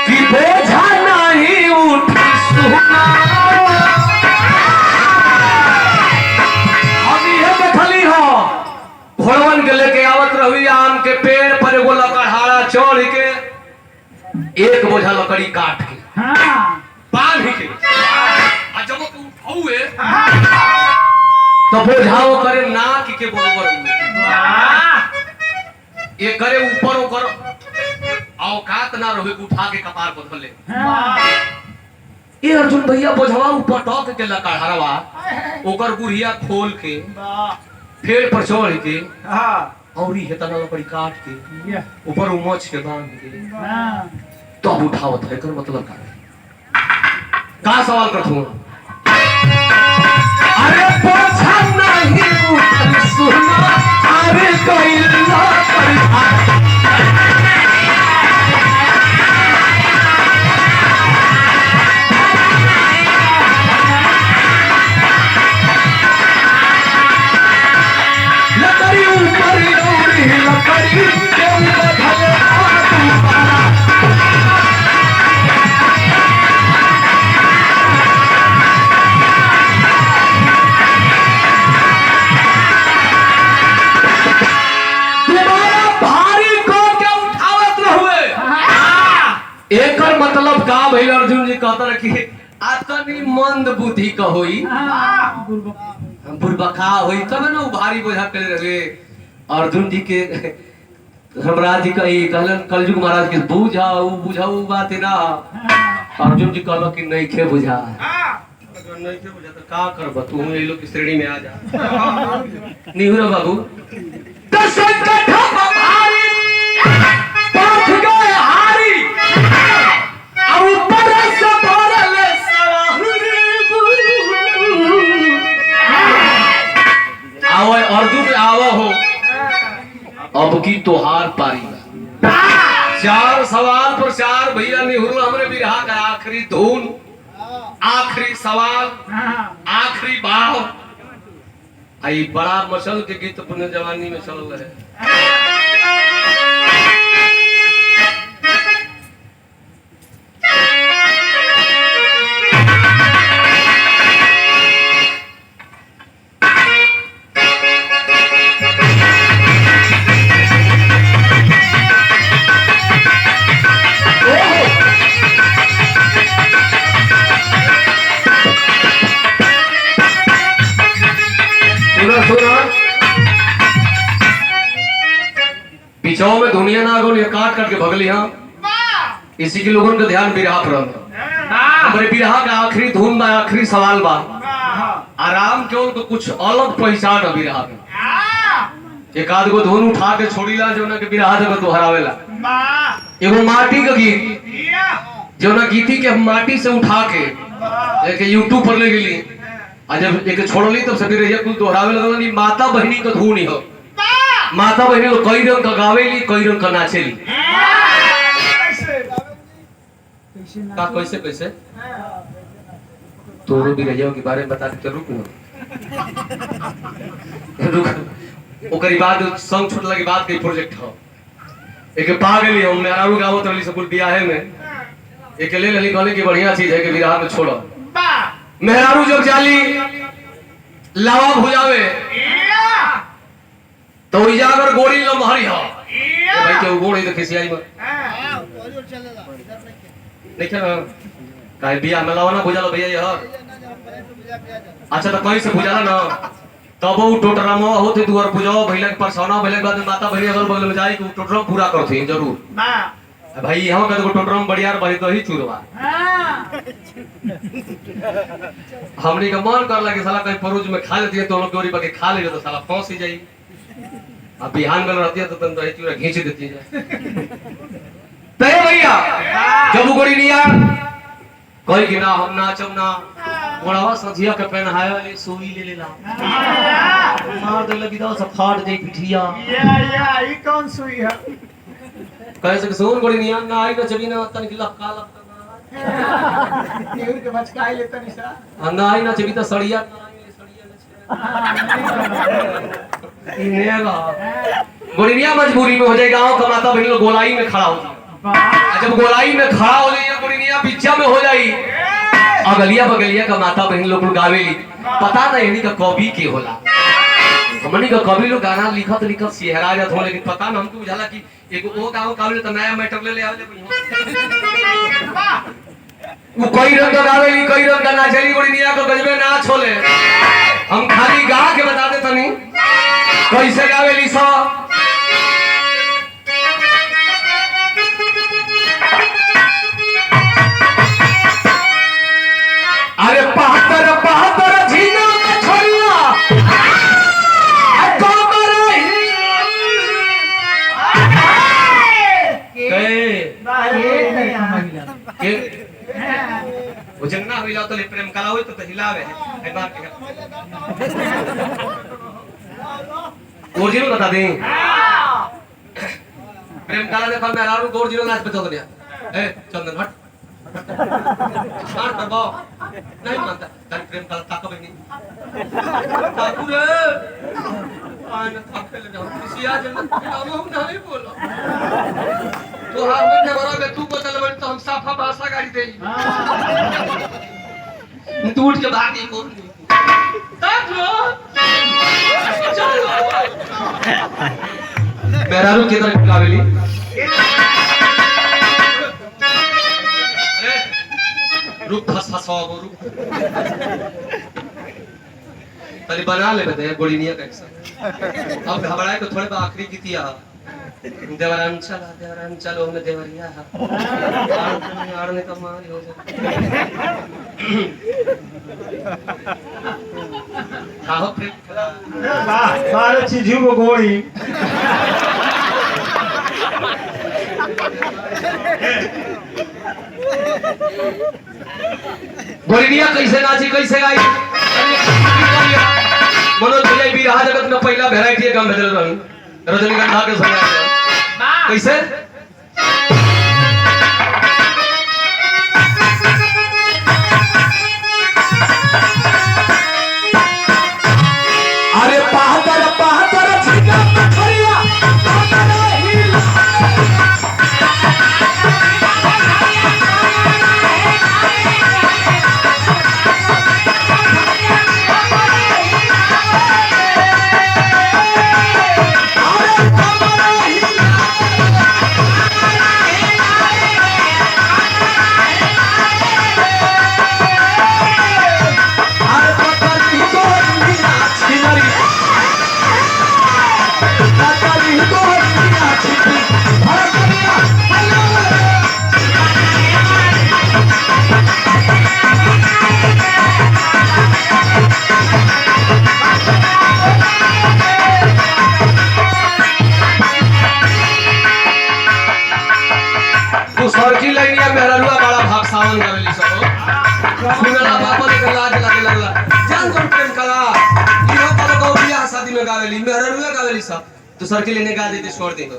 कि बोझा नहीं उठ सुना घोड़वन के लेके आवत रही आम के पेड़ पर एगो लकड़हारा चढ़ के एक बोझा लकड़ी काट के बांध के जब उठाऊए तो बोझाओ करे नाक के बरोबर ये करे ऊपर ओकर औकात ना रहे उठा के कपार पर धले ये अर्जुन भैया बोझवा ऊपर टॉक के लकड़हारवा ओकर गुड़िया खोल के पेड़ पर चढ़ के और ही हेतना लकड़ी काट के ऊपर उमच के बांध के तब उठावत है कर मतलब का सवाल करथूं अरे पोछा नहीं उठल सुना अरे कैला पर मतलब का भइल अर्जुन जी कहता रहे कि आतनी मंद बुद्धि का होई बुरबका होई तब ना भारी बोझा कर रहे अर्जुन जी के हमरा जी कही कहलन कलयुग महाराज के बुझाऊ बात ना अर्जुन जी कहलो कि नहीं खे बुझा अगर नहीं खे बुझा तो का करब तू ये लोग की श्रेणी में आ जा निहुरा बाबू दस कट्ठा भारी पाथ गए हारी और ऊपर से भरल आओ अर्जुन आओ हो अब की तोहार पारी 4 सवाल पर 4 भैया निहुर हमरे बिरहा का आखिरी धुन आखिरी सवाल आखिरी भाव आई बड़ा मसल के गीत पुण्य जवानी में चल रहे पिछाओ में दुनिया ना आगो काट काट के भगली हाँ इसी के लोगों का ध्यान बिरहा पर हमारे बिरहा का आखिरी धुन बा आखिरी सवाल बा आराम क्यों तो कुछ अलग पहचान है बिरहा में एक आध गो धुन उठा के छोड़ीला जो ना के बिरहा जगह तो हरावेला एगो माटी का गीत जो ना गीती के माटी से उठा के एक यूट्यूब पर ले गेली आ जब एक छोड़ली तब सभी रहिया कुल दोहरावे लगल माता बहनी का धुन ही हो माता बहनी लोग कई रंग का गावेली कई रंग का नाचेली का कैसे कैसे तोरो भी रहिया के बारे में बता दे रुक न रुक ओकरी बाद संग छूटला के बाद के प्रोजेक्ट हो एक पा गेली हम मेहरारू गावत रहली सब बियाहे में एक ले लेली कहले की बढ़िया चीज है कि बिरहा में छोड़ो मेहरारू जब जाली लावा भुजावे तो इजागर गोड़ी लमहरी हो भाई के गोड़ी देखे सियाई में नहीं क्या काहे बिया में लावा ना भुजालो भैया ये अच्छा तो कहीं से भुजाला ना तब वो टोटरा में होते दुआर पूजाओ भैला के परसौना भैला के बाद माता बहनी अगल बगल में जाई कि टोटरा पूरा करथी जरूर भाई यहाँ का टोटरा में बढ़िया बही तो ही चूरवा हमने का मन कर लगे साला कहीं परोज में खा लेती है तो लोग गोरी बाकी खा ले तो साला फंस ही जाई अब बिहान में रहती है तो तन दही चूरा खींच देती है तय भैया जब गोरी निया कोई कि ना हम नाचम ना गोड़ावा सझिया के पहनाया ले सोई ले लेला मार दे लगी तो सब फाड़ दे पिठिया ये कौन सुई है कैसे कि सोन गोड़ी निया ना आई ना जबी ना तन की लपका नेहर के बचकाई लेता निशा ना आई ना जबी तो सड़िया इनेला गोड़िया मजबूरी में हो जाए गांव का माता बहन लोग गोलाई में खड़ा हो जब गोलाई में खड़ा हो जाए गोड़िया बिच्चा में हो जाई अगलिया बगलिया का माता बहन लोग गावेली पता नहीं इन्हीं का कवि के होला हमनी का कवि लोग गाना लिखत लिखत सिहरा जात हो लेकिन पता ना हमको बुझाला कि एगो ओ गांव कावले तो नया मैटर ले आवे वो कई रंग गावेली कई रंग नाचेली गोड़िया को गजबे नाच होले हम खाली गा के बता दे तनी कैसे गावेली सा अरे पहतर पहतर झीना मछलिया वो जन्ना हुई तो ले प्रेम कला हुई तो हिलावे है बात के ओरिजिनल बता दें प्रेम कला देखो मैं आरारू ओरिजिनल नाच बता दिया ए चंदन हट हां बाबा नहीं मानता तन प्रेम कला ताको बनी ठाकुर आने थके ले जाओ किसी आज हम नहीं बोलो तो हां में बड़ा में तू बदल बन तो हम साफा भाषा गाड़ी दे तू उठ के भागी कौन नहीं तब लो मेहरारू की तरह गावेली रुक फसफसाओ रुक पहले बना ले बते गोड़ीनिया का ऐसा अब घबराए को थोड़े आखिरी गीतिया देवरांचल ओमे देवरिया आड़ने का मार हो जाए खाओ फिर सारे चीजों को गोड़ी गोड़ीनिया कैसे नाची कैसे गाई मनोज भैया भी रहा जगत में पहला वैरायटी काम भेजल रहन रजनीगंधा के समय कैसे अरे पाहतर पाहतर झिका पथरिया पाहतर हिला तू सरकी लाइनिया मेहरलुआ बड़ा भाग सावन गावेली सब सुनला बापा के लाज लागे लगला जान कोन प्रेम कला इहो पद को बियाह शादी में गावेली मेहरलुआ गावेली सब तू सरकी लेने गा देती छोड़ दे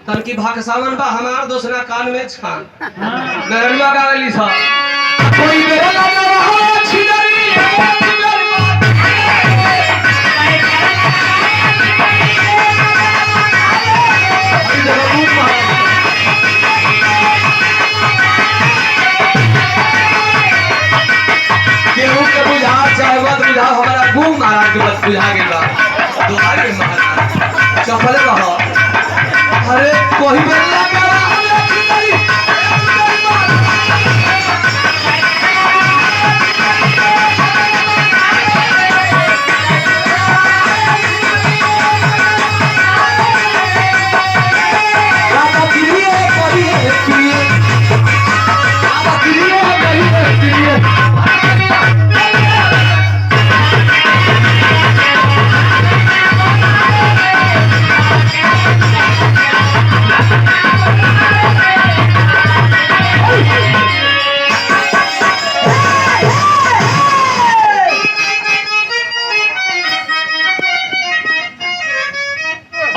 तन की भाग सावन बा हमार दोसरा कान में छान मेहरलुआ गावेली सब कोई मेरे लगा रहा छिदरी केहू के बुझा चाहे मत बुझा हमारा गुम महाराज के बस बुझा गेल बा दोहाई के महाराज चपल रहो अरे कोई बेला के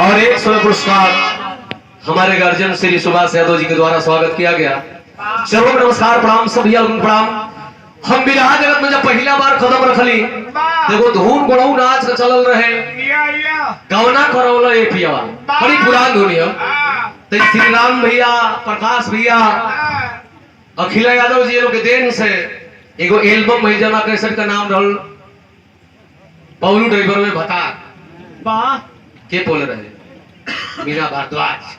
और एक समय पुरस्कार हमारे गार्जियन श्री सुभाष यादव जी के द्वारा स्वागत किया गया। चलो नमस्कार प्रणाम सभी प्रणाम। हम विराह जगत में जब पहला बार कदम रखली देखो धूम गुणऊ नाच का चलल रहे गवना करौला ए पिया बड़ी पुरान धुन है तो श्री राम भैया प्रकाश भैया अखिला यादव जी लोग के देन से एगो एल्बम भई जना कैसेट का नाम रहल पौलू ड्राइवर में भता के बोल रहे मीना भारद्वाज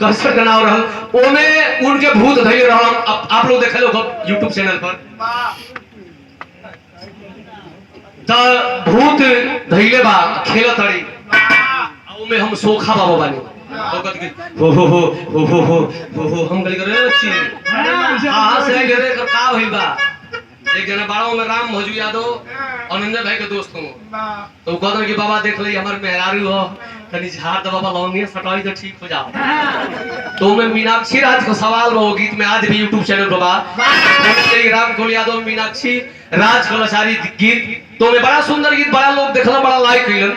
कैसेट का नाम रहल ओमे उनके भूत धैले रहल आप लोग देख लो YouTube चैनल पर त भूत धैले बा खेलत रही ओमे हम सोखा बाबा बानी भगत के हो हम गली करे अच्छी हां से रे का भइल बा एक जना बाड़ो में राम भजू यादव अनंजय भाई के दोस्त हूं तो कहत कि बाबा देख ले हमर मेहरारू हो तनी झाड़ दे बाबा लौंगिया सटाई तो ठीक हो जाओ तो मैं मीनाक्षी राज का सवाल वो गीत में आज भी YouTube चैनल पर बा श्री राम कोल यादव मीनाक्षी राज कलाचारी गीत तो में बड़ा सुंदर गीत बड़ा लोग देखला बड़ा लाइक कइलन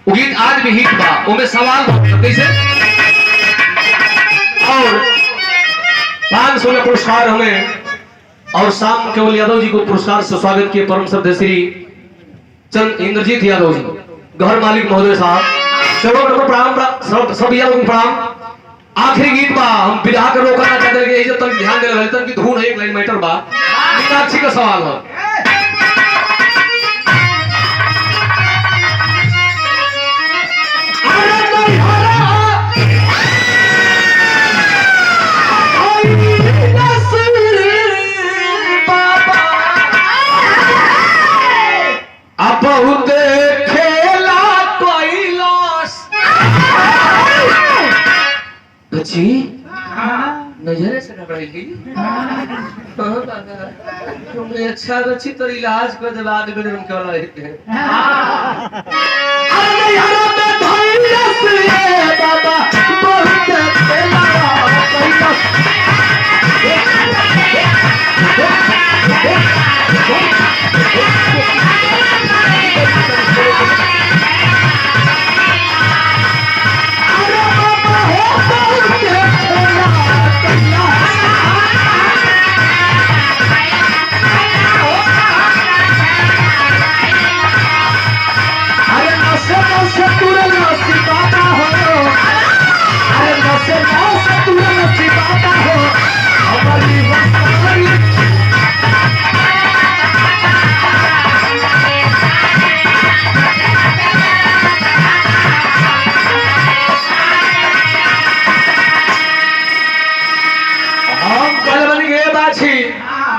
वो गीत आज भी हिट बा ओमे सवाल कैसे और 500 में पुरस्कार हमें और शाम केवल यादव जी को पुरस्कार से स्वागत किए परम श्रद्धेय श्री चंद इंद्रजीत यादव जी घर मालिक महोदय साहब चलो प्रणाम सब यादव प्रणाम। आखिरी गीत बा हम विधा के रोकना चाहते हैं कि तक ध्यान दे रहे तक की धुन है एक लाइन मैटर बा मीनाक्षी का सवाल है बच्ची नजरे से घबराएगी तुमने अच्छा बच्ची तो इलाज कर दिला दे बेटे उनके वाला है अरे यार मैं धैर्य से बाबा बहुत खेला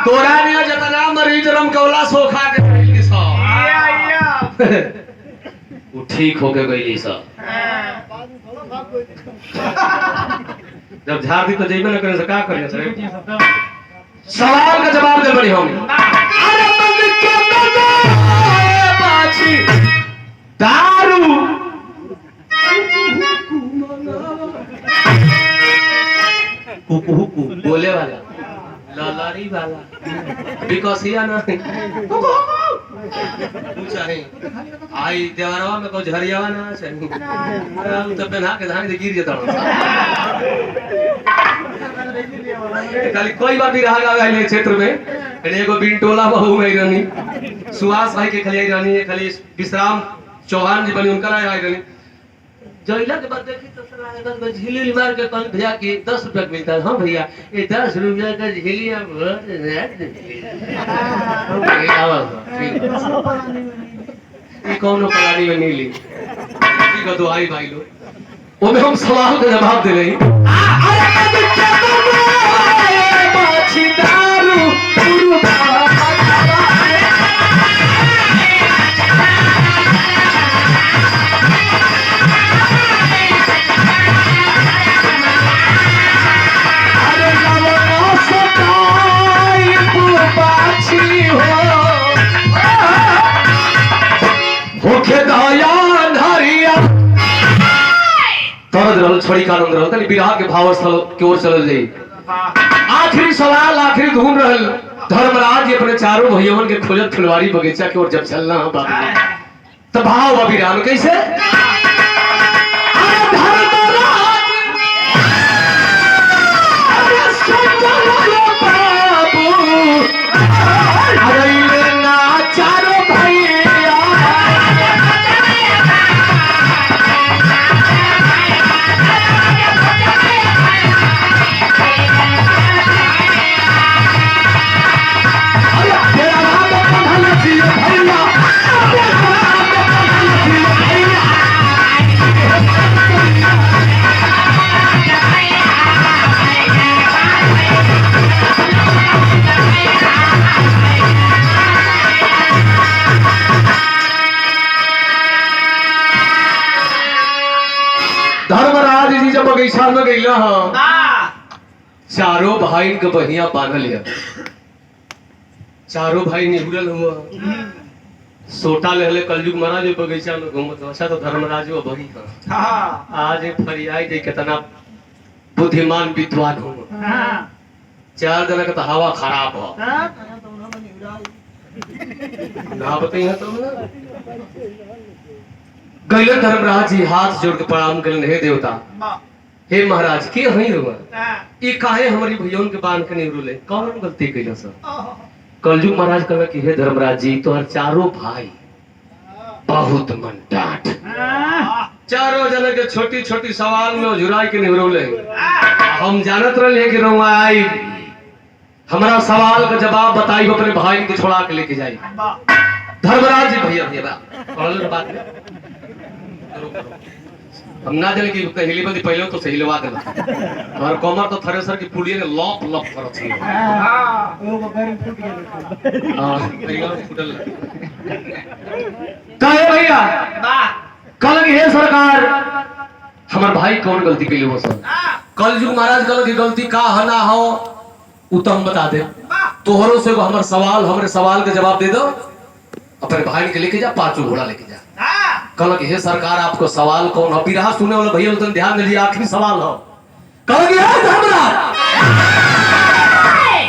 तोरा ने जतना मरीज रमकौला सोखा के गइली सब वो ठीक होके गइली सब जब झाड़ दी तो जइबे न करे से का करिए सर सवाल का जवाब दे बड़ी हम अरे मन के मजा बाछी दारू कुकु बोले वाला लालारी वाला बिकसिया ना पूछा है आई देवरवा में को झरियावा ना चाहिए हम तो पहना के धान से गिर जाता खाली कोई बात नहीं रहा गावे ले क्षेत्र में एगो बिनटोला बहू में रहनी सुहास भाई के खलियाई रहनी खाली विश्राम चौहान जी बनी उनका आई रहनी जइला के बाद देखी तो सर झिली मार के कल भैया की 10 रुपया मिलता है। हाँ भैया ये 10 रुपया का झिली ये कौन पलानी में नीली ठीक है दुआई भाई लो ओमे हम सवाल का जवाब दे रही छोड़ी का आनंद रहल तनी विराह के भाव स्थल की ओर चलल जाई आखिरी सवाल आखिरी धुन रहल धर्मराज अपने चारों भैयवन के खोजत फुलवारी बगीचा की ओर जब चलना बाबू तो भाव अभिराम कैसे धर्मराज जी जब बगीचा में गईला चारों भाई के बहिया बांधल है चारों भाई निहुरल हुआ सोटा लेले कलयुग महाराज बगीचा में घूमत अच्छा तो धर्मराज वो बही आज फरियाई दे कितना बुद्धिमान विद्वान हो 4 दिन का तो हवा खराब हो ना बताइए तुम गैले धर्मराज जी हाथ जोड़ के प्रणाम कर हे देवता हे महाराज के हई रुआ ई काहे हमारी भैयों के बांध के नहीं रुले कौन गलती कैला सर कलयुग महाराज कहला कि हे धर्मराज जी तोहर चारों भाई बहुत मन डांट चारों जने के छोटी छोटी सवाल में जुराई के नहीं रुले हम जानत रहे कि रुआ आई हमारा सवाल का जवाब बताई अपने भाई को छोड़ा के लेके जाई धर्मराज जी भैया भैया बात हम ना जाने कि हिली बदी पहले तो सही लवा देला और कमर तो थ्रेसर की पुलिये ने लॉप लॉप करत थी हां वो बेरिंग फूट गेल हां बेरिंग फूटल काहे भैया वाह कहल कि हे सरकार हमार भाई कौन गलती के लिए वो सब कलयुग महाराज कहल कि गलती का है ना हो उ तो हम बता दे तोहरों से हमारे सवाल के जवाब दे दो अपने भाई के लेके जा 5 घोड़ा लेके जा कहल कि हे सरकार आपको सवाल कौन हो बिरहा सुने वाला भैया तुम ध्यान दीजिए आखिरी सवाल हो कहल कि हे धर्मराज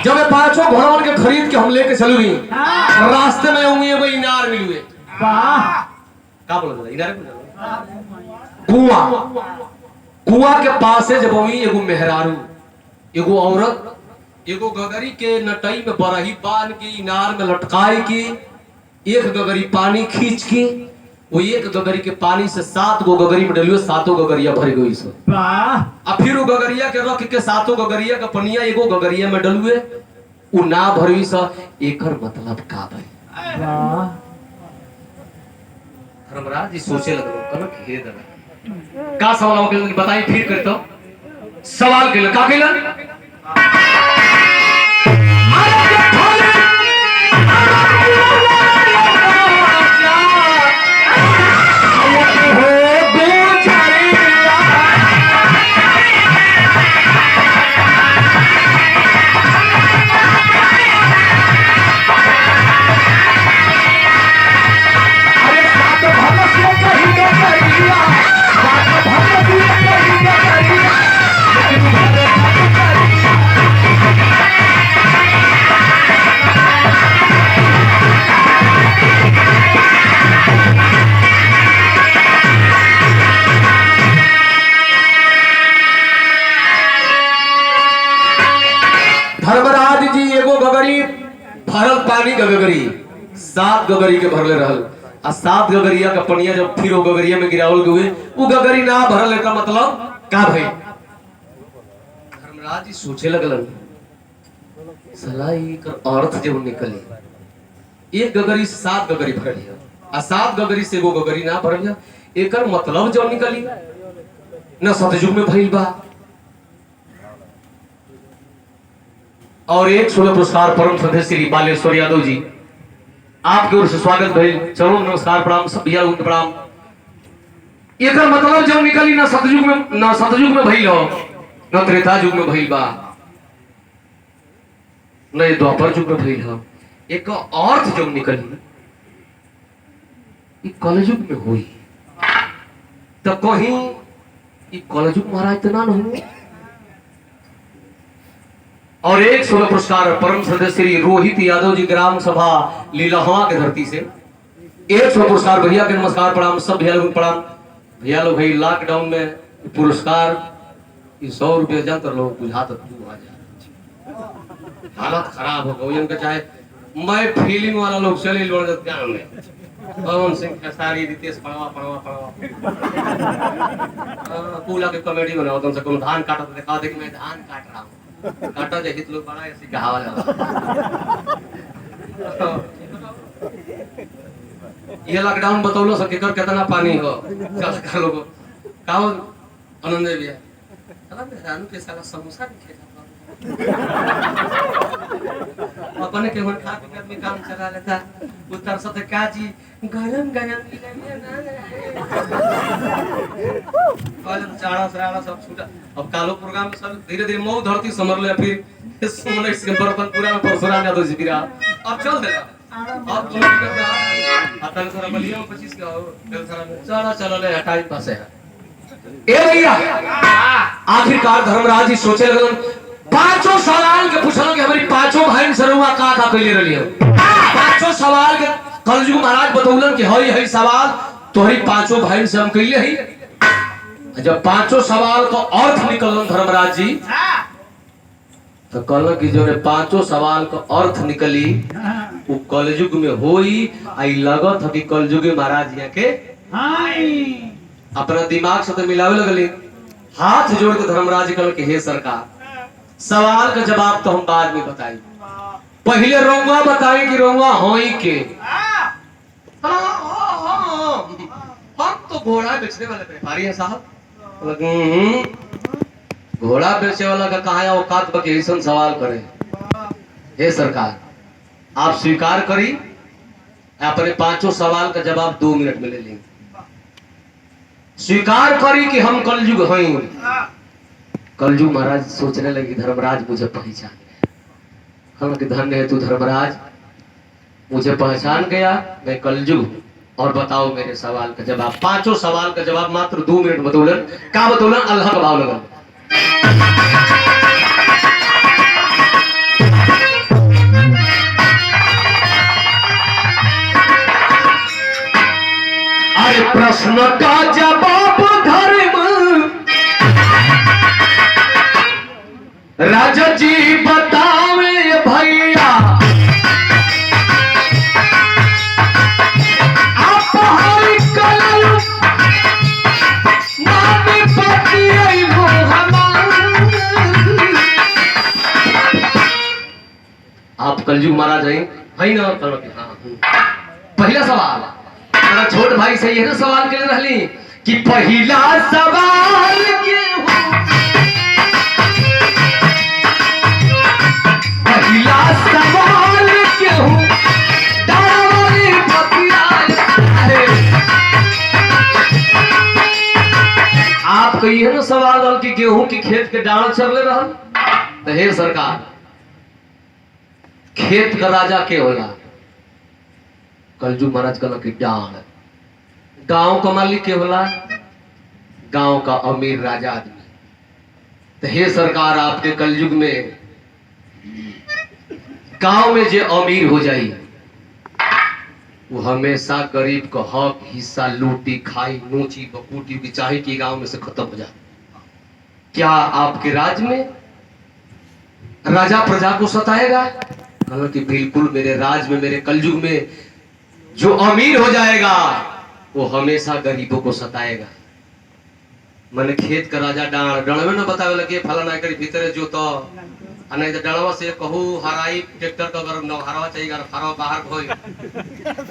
जब 5 घोड़ा के खरीद के हम लेके चलू रही रास्ते में होंगे वो इनार मिलुए का बोल इनार कुआं के पास है जब वही एगो मेहरारू एगो औरत एगो गगरी के नटई में बरही बांध के इनार में लटकाए की एक गगरी पानी खींच के वो एक गगरी के पानी से 7 गो गगरी में डलियो 7 गगरिया भर गई सो अब फिर वो गगरिया के रख के 7 गगरिया का पनिया एगो गगरिया में डलुए उ ना भरवी सा एकर मतलब का भाई धर्मराज जी सोचे लगलो कनक हे दर का सवाल हो गेल बताई फिर करतो सवाल के का केलन धर्मराज जी एगो गगरी भरल पानी का गगरी 7 गगरी के भरले रहल आ 7 गगरिया का पनिया जब फिर वो गगरिया में गिरावल गए वो गगरी ना भरल का मतलब का भाई धर्मराज जी सोचे लगलन साला एकर अर्थ जब निकली एक गगरी से 7 गगरी भरल है आ 7 गगरी से एगो गगरी ना भरल है एकर मतलब जब निकली न सतयुग में भइल बा और एक 16 पुरस्कार परम श्रद्धेय श्री बालेश्वर यादव जी आपके ओर से स्वागत भइल चलो नमस्कार प्रणाम सब भैया प्रणाम एकर मतलब जब निकली ना सतयुग में भइल हो न त्रेता युग में भइल बा न द्वापर युग में भइल हो एक अर्थ जब निकली ई कलयुग में हुई तो कहीं ई कलयुग महाराज तो ना हुई और एक 16 पुरस्कार परम श्रद्धेय श्री रोहित यादव जी ग्राम सभा लीलाहवा के धरती से एक 16 पुरस्कार भैया के नमस्कार प्रणाम सब भैया लोग प्रणाम भैया लोग भाई लॉकडाउन में पुरस्कार 100 रुपये जाकर लोग बुझा तो हालत खराब हो गई उनका चाहे मैं फीलिंग वाला लोग चले ध्यान में पवन सिंह खेसारी रितेश पड़वा पूला के कॉमेडी बनाओ तुमसे कौन धान काटा तो दिखा दे कि मैं धान काट रहा हूँ काटा जे हित लोग बड़ा ऐसी कहावा ये लॉकडाउन बतौलो सब केकर कितना पानी हो चल का लोग काओ आनंद भी है साला मेहरानू के साला समोसा भी खेला अपने के खा के आदमी काम चला लेता उतर सते काजी गरम आज चाड़ा सराड़ा सब छूटा अब कालो प्रोग्राम में सब धीरे धीरे मऊ धरती समर ले फिर सोने से बर्तन पूरा में परसुराम यादव जी गिरा अब चल देगा अब तुम करता आता सारा बलिया 25 का कल सारा में चाड़ा चला ले 28 पास है ए भैया आखिरकार धर्मराज जी सोचे लगन 5 सवाल के पूछल कि हमारी 5 भाई सरुआ का कइले रहली हो 5 सवाल के कलयुग महाराज बतौलन कि हई हई सवाल तोहरी 5 भाई से हम कइले हई जब 5 सवाल का अर्थ निकलन धर्मराज जी तो कहल कि जो 5 सवाल का अर्थ निकली वो कलयुग में होई आई लगत है कि कलयुग महाराज यहाँ के अपना दिमाग से तो मिलावे लगले हाथ जोड़ के धर्मराज कहल कि हे सरकार सवाल का जवाब तो हम बाद में बताई पहले रौवा बताए कि रौवा होई के हम तो घोड़ा बेचने वाले व्यापारी है साहब घोड़ा बेचने वाला का कहा औकात बके ऐसा सवाल करे हे सरकार आप स्वीकार करी अपने 5 सवाल का जवाब 2 मिनट में ले लेंगे स्वीकार करी कि हम कलयुग हैं। कलयुग महाराज सोचने लगे धर्मराज मुझे पहचान गया। हम कि धन्य है तू धर्मराज, मुझे पहचान गया, मैं कलयुग हूं। और बताओ मेरे सवाल का जवाब। पांचों सवाल का जवाब मात्र 2 मिनट बतौलन। का बतौलन? अल्लाह का भाव लगन। अरे प्रश्न का जवाब धर्म राजा जी बतावे भैया। आप हरि कलल नामी पति हो आप कलयुग महाराज हैं ना? हाँ। पहला सवाल मेरा छोट भाई से यह सवाल के लिए रहली कि पहला सवाल के पहला सवाल क्यों डाली आप कहिए ना सवाल रहल कि गेहूं की खेत के डाल चरले रहल। तो हे सरकार, खेत का राजा के होला? कलयुग महाराज कहला कि डाल। गांव का मालिक के होला? गांव का अमीर राजा आदमी। तो हे सरकार, आपके कलयुग में गांव में जो अमीर हो जाए वो हमेशा गरीब का हक हिस्सा लूटी खाई नोची बकूटी की चाहे कि गांव में से खत्म हो जाए। क्या आपके राज में राजा प्रजा को सताएगा? कहा कि बिल्कुल, मेरे राज में, मेरे कलयुग में जो अमीर हो जाएगा वो हमेशा गरीबों को सताएगा। मैंने खेत का राजा डांड में ना बतावे लगे फलाना करी भीतर जो तो नहीं तो डड़वा से कहू हराई ट्रैक्टर का अगर न हरवा चाहिए अगर हरवा बाहर होई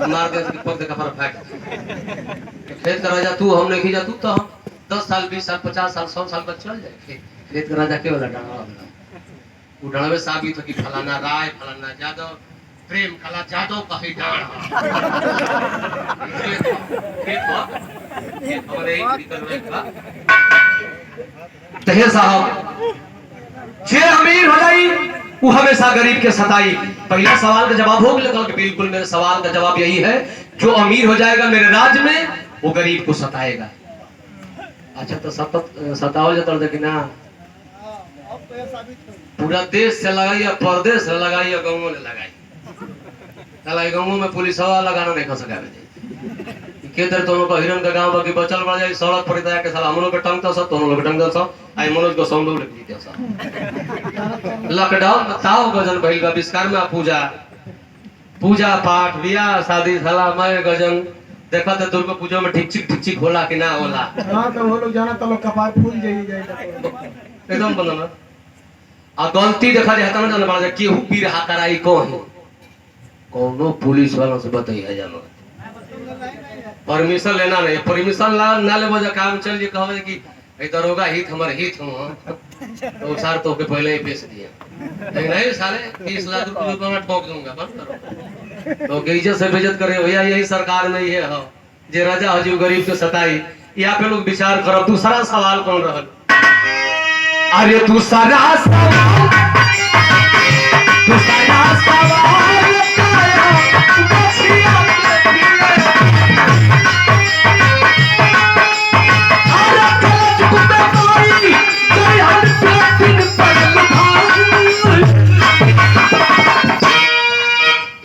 मार दे के पग देखा पर फेंक। खेत का राजा तू हम नहीं जा तू तो 10 साल 20 साल 50 साल 100 साल बाद चल जाए। खेत का राजा के वाला डड़वा वाला वो डड़वे साबित हो कि फलाना राय फलाना यादव प्रेम कला जादव कही डाल तहे साहब जे अमीर हो जाई वो हमेशा गरीब के सताई। पहला सवाल का जवाब हो गया कि बिल्कुल मेरे सवाल का जवाब यही है, जो अमीर हो जाएगा मेरे राज्य में वो गरीब को सताएगा। अच्छा तो सताओ जाता देखी ना, पूरा देश से लगाई या परदेश से लगाई या गाँव में लगाई। गाँव में पुलिस हवा लगाना नहीं खा सका केतर दोनों का हिरन का गांव बाकी बचल बढ़ जाए सड़क पर जाए के साला हम लोग के टंग तो सब दोनों लोग टंग दो सब आई मनोज को सौंदो लिख दीते सब लॉकडाउन में ताव गजन भइल बा विस्कार में पूजा पूजा पाठ बियाह शादी साला मैं गजन देखा तो दुर्गा पूजा में ठीक ठीक होला कि ना होला। हां तो वो लोग जाना तो लोग कपार फूल जाएगा एकदम बनना आ गलती देखा जाए त ना बड़ा केहू पीर हाकराई को है कोनो पुलिस वालों से बताइए जानो परमिशन लेना नहीं, परमिशन ना ले वजह काम चल जी कहवे कि ए दरोगा हित हमर हित हो तो सार तो के पहले ही बेच दिया नहीं साले 30 लाख रुपए में ठोक दूंगा बंद करो। तो इज्जत से बेइज्जत करे भैया, यही सरकार में ये हो जे राजा हजू गरीब के सताई। यहाँ पे लोग विचार करो। दूसरा सवाल कौन रहल? अरे दूसरा सवाल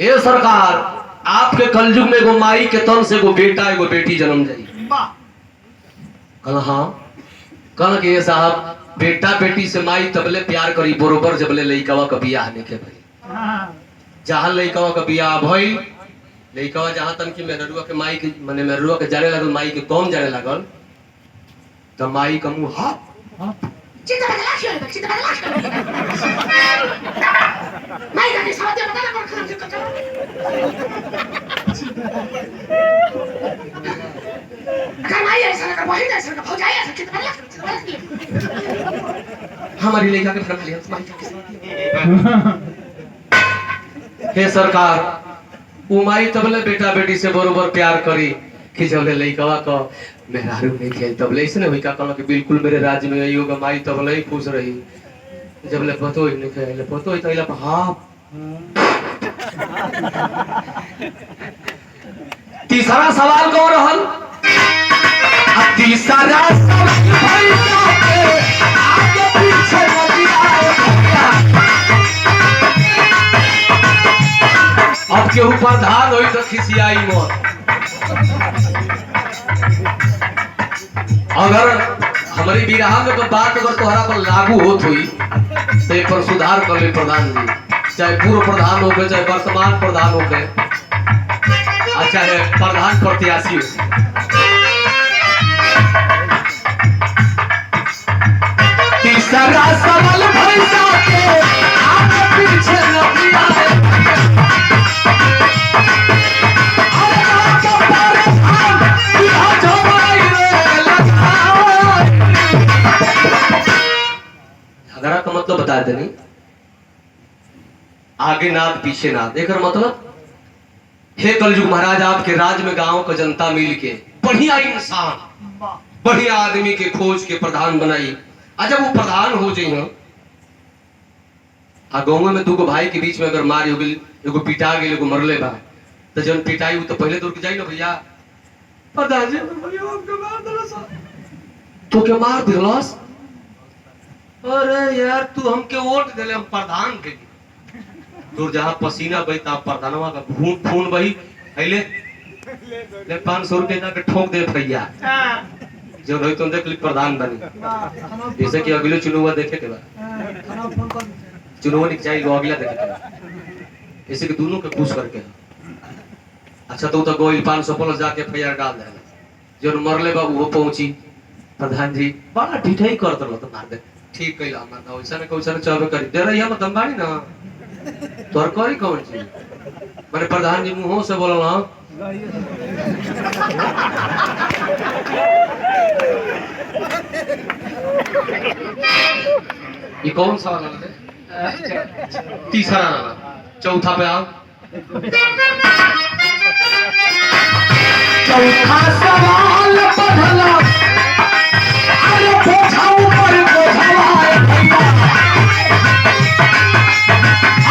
ये सरकार आपके कलयुग में एगो माई के तन से एगो बेटा एगो बेटी जन्म जाई। कल हाँ कल के ये साहब बेटा बेटी से माई तबले प्यार करी बरोबर जबले लइकवा का बियाह नहीं के भाई जहां लइकवा का बियाह भइल लइकवा जहां तन की मेहरुआ के माई के माने मेहरुआ के जाने लागल माई के कौन जाने लागल तो माई का मुंह हां चिंता नहीं करनी समझ बता ना कर अगर भाई ऐसा कर वही ऐसा कर हो जाए ऐसा कितना हमारी लेखा के फरमाइश हम माई के सरकार उमाई तबले बेटा बेटी से बरोबर प्यार करी कि जबले लइकवा को मेहरारू नहीं खेल तब ले इसने हुई का कहलो कि बिल्कुल मेरे राज्य में आई होगा माई तब ले खुश रही जब ले पतो ही नहीं खेले पतो ही तो इला हां तीसरा सवाल कौन रहल अब तीसरा सवाल भाई साहब आगे पीछे नदी आए अब के ऊपर धान होई तो खिसियाई मोर अगर हमारी बिरहा में बात अगर तोहरा पर लागू होत हुई तो एक पर सुधार कर ले प्रधान जी चाहे पूर्व प्रधान हो गए चाहे वर्तमान प्रधान हो गए चाहे प्रधान प्रत्याशी हो तीसरा सवाल भैया के आगे पीछे नहीं आए झगड़ा का मतलब बता देनी आगे नाद पीछे नाद एक मतलब हे कलयुग महाराज आपके राज में गांव का जनता मिल के बढ़िया इंसान बढ़िया आदमी के खोज के प्रधान बनाई जब वो प्रधान हो जाइए गाँव में दूगो भाई के बीच में अगर मार हो गई एगो पिटा गई एगो मरले बा तो जब पिटाई तो पहले दौड़ के जाई ना भैया प्रधान जी तो क्या मार दिलस अरे यार तू हमके वोट दिले हम प्रधान के तो जहां पसीना बहता प्रधानवा का खून बही पहले ले 500 रुपए का ठोक दे भैया जो रही तो देख ली प्रधान बनी जैसे कि अगले चुनाव देखे के बाद चुनाव नहीं चाहिए अगला देखे के बाद ऐसे कि दोनों के खुश करके अच्छा तो गोइल 500 प्लस जाके फैयार डाल दे जो मरले बाबू वो पहुंची प्रधान जी बड़ा ढिठाई करत रहो तो मार दे ठीक कइला माता वैसा चाहबे करी दे रही हम दमबाड़ी ना तोर करी कौन चीज माने प्रधान जी मुंह से बोलल हां ये कौन सवाल है तीसरा चौथा पे आओ चौथा सवाल पढ़ला अरे बोझा ऊपर बोझा है भैया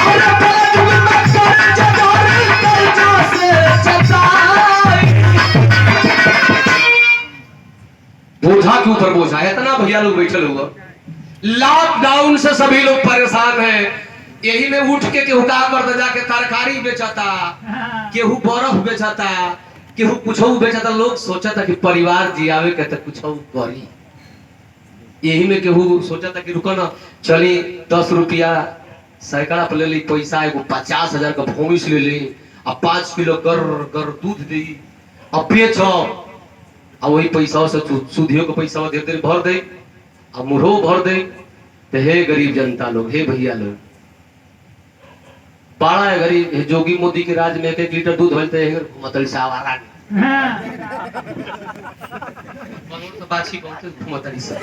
अरे बलजुग में कर्ज डोरी कर्जा से चचाई बोझा के ऊपर बोझा है इतना भैया लोग बैठे हुआ लॉकडाउन से सभी लोग परेशान हैं यही में उठ के केहू का कर जाके तरकारी बेचता केहू बर्फ बेचता केहू कुछ बेचता लोग सोचा था कि परिवार जियावे के कुछ करी यही में केहू सोचा था कि रुको ना चली 10 रुपया सैकड़ा पे ले ली पैसा एगो 50,000 का भैंस ले ली अब 5 किलो गर दूध दी अब बेचो अब वही पैसा से सुधियों को पैसा धीरे धीरे भर दे अब मुरहो भर दे तो हे गरीब जनता लोग हे भैया लोग पाड़ा है गरीब जोगी मोदी के राज में 1 लीटर दूध होते हैं घुमतल सावारा तो बाछी बहुत घुमतली से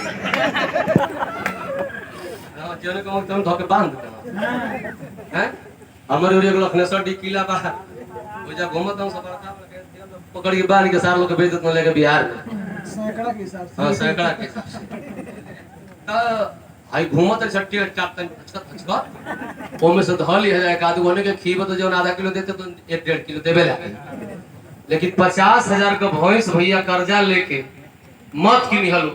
जने को तुम धोके बांध हैं हमर एगो लखनेश्वर डी किला बा वो जा घुमत हम सब पकड़ के बांध के सार लोग के बेइज्जत न लेके बिहार में सैकड़ा के हिसाब से हां सैकड़ा के हिसाब से आई घूमत छट्टी चापतन छचका ओमे से धली है एक आदमी होने के खीब तो जो आधा किलो देते तो 1.5 किलो देबे लागे लेकिन 50,000 का भैंस भैया कर्जा लेके मत की निहलो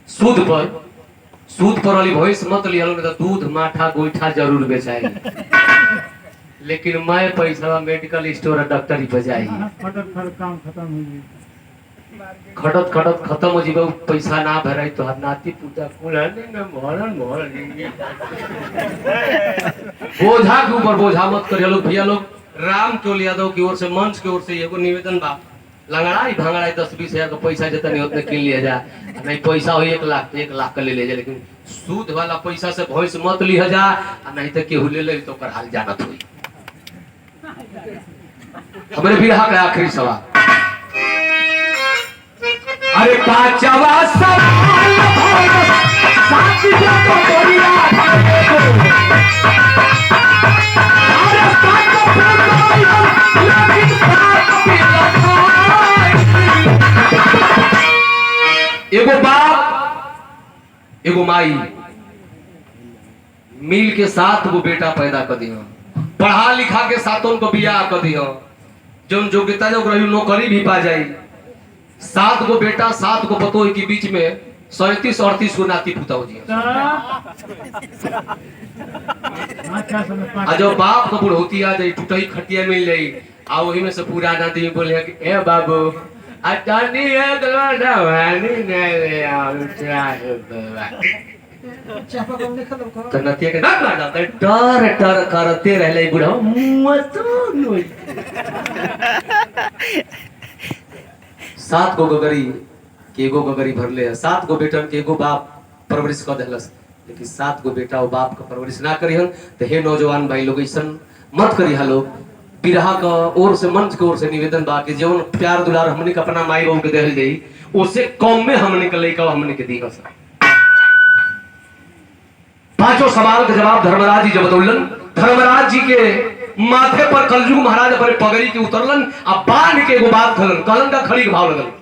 सूद पर वाली भैंस मत लिहलो नहीं तो दूध माठा गोईठा जरूर बेचाएगी लेकिन मैं पैसा मेडिकल स्टोर डॉक्टरी पे जाएगी काम खत्म हो गई खटत खत्म हो जीबे पैसा ना भराई तो नाती पूजा कुलनी में मरण बोझा के ऊपर बोझा मत करिए लोग भैया लोग राम केवल यादव की ओर से मंच की ओर से एगो निवेदन बा लंगड़ाई भंगड़ाई 10-20 हजार का पैसा जितने उतने किन लिया जा नहीं पैसा हो 1 लाख का ले जा लेकिन सूद वाला पैसा से भैंस मत लिया जा नहीं तो केहू ले तो कर हाल जानत हुई हमारे बिरहा का आखिरी सवाल अरे पांचवा सवाल साथी को बोलिया अरे साथ को लेकिन साथ भी लखाई एगो माई मिल के 7 गो बेटा पैदा कर दिया, पढ़ा लिखा के सातों को बियाह कर दिया, जो योग्यता जो रही नौकरी भी पा जाई। 7 गो बेटा 7 गो पतोह के बीच में 37-38 को नाती पुता हो जिया। जो बाप को बुढ़ौती आ जाई, टूटही खटिया मिल जाई, आ वही में से पूरा नाती बोले कि ए बाबू अटानी है दवानी नहीं आओ तो नतिया के नाक लगा के डर डर करते रहले बुढ़ा मुँह नोई। 7 गो गगरी के एगो गगरी भरले है, 7 गो बेटन के एगो बाप परवरिश कर देलस, लेकिन 7 गो बेटा और बाप का परवरिश ना करिहन। तो हे नौजवान भाई लोग ऐसन मत करिहा लोग। बिरहा का ओर से मंच के ओर से निवेदन बा कि जौन प्यार दुलार हमने के अपना माई बाबू के देहल जाई, उससे कम में हमने के लइका हमने के दी हस। 5 सवाल का जवाब धर्मराज जी जब बतौलन, धर्मराज जी के माथे पर कलयुग महाराज अपने पगड़ी के उतरलन, अब बांध के एगो बात कहलन, कहलन का खड़ी के भाव लगल।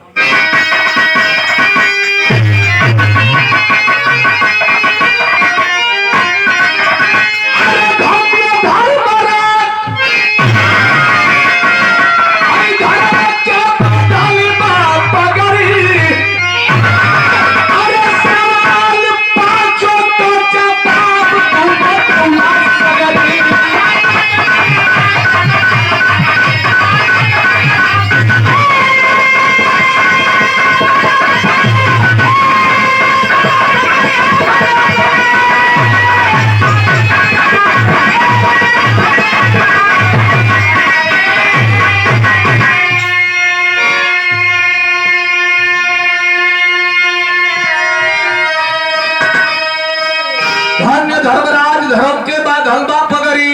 धर्मराज धर्म के बाद हलवा पगड़ी,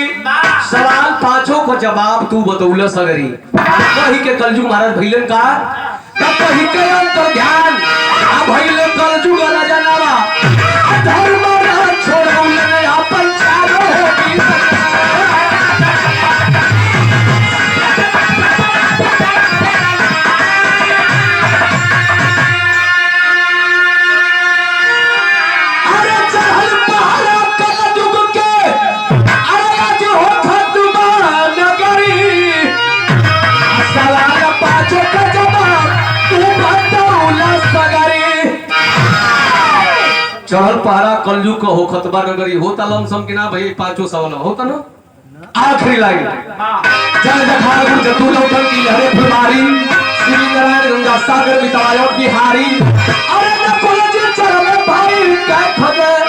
सवाल 5 को जवाब तू बतौल सगरी। कही के कलयुग महाराज भइलन का तब कही के अंतर ध्यान आ भइले कलयुग न जनावा धर्मराज छोड़ौले अपन चारो होगी। चढ़ल पहरा कलयुग का हो खतबा नगरी होता लमसम के ना भाई 5 सवाल होता ना। आखिरी लाइन जल जखार जतु लौटन की हरे फुलवारी श्री नारायण गंगा सागर बितायो बिहारी अरे न कॉलेज चल भाई क्या खबर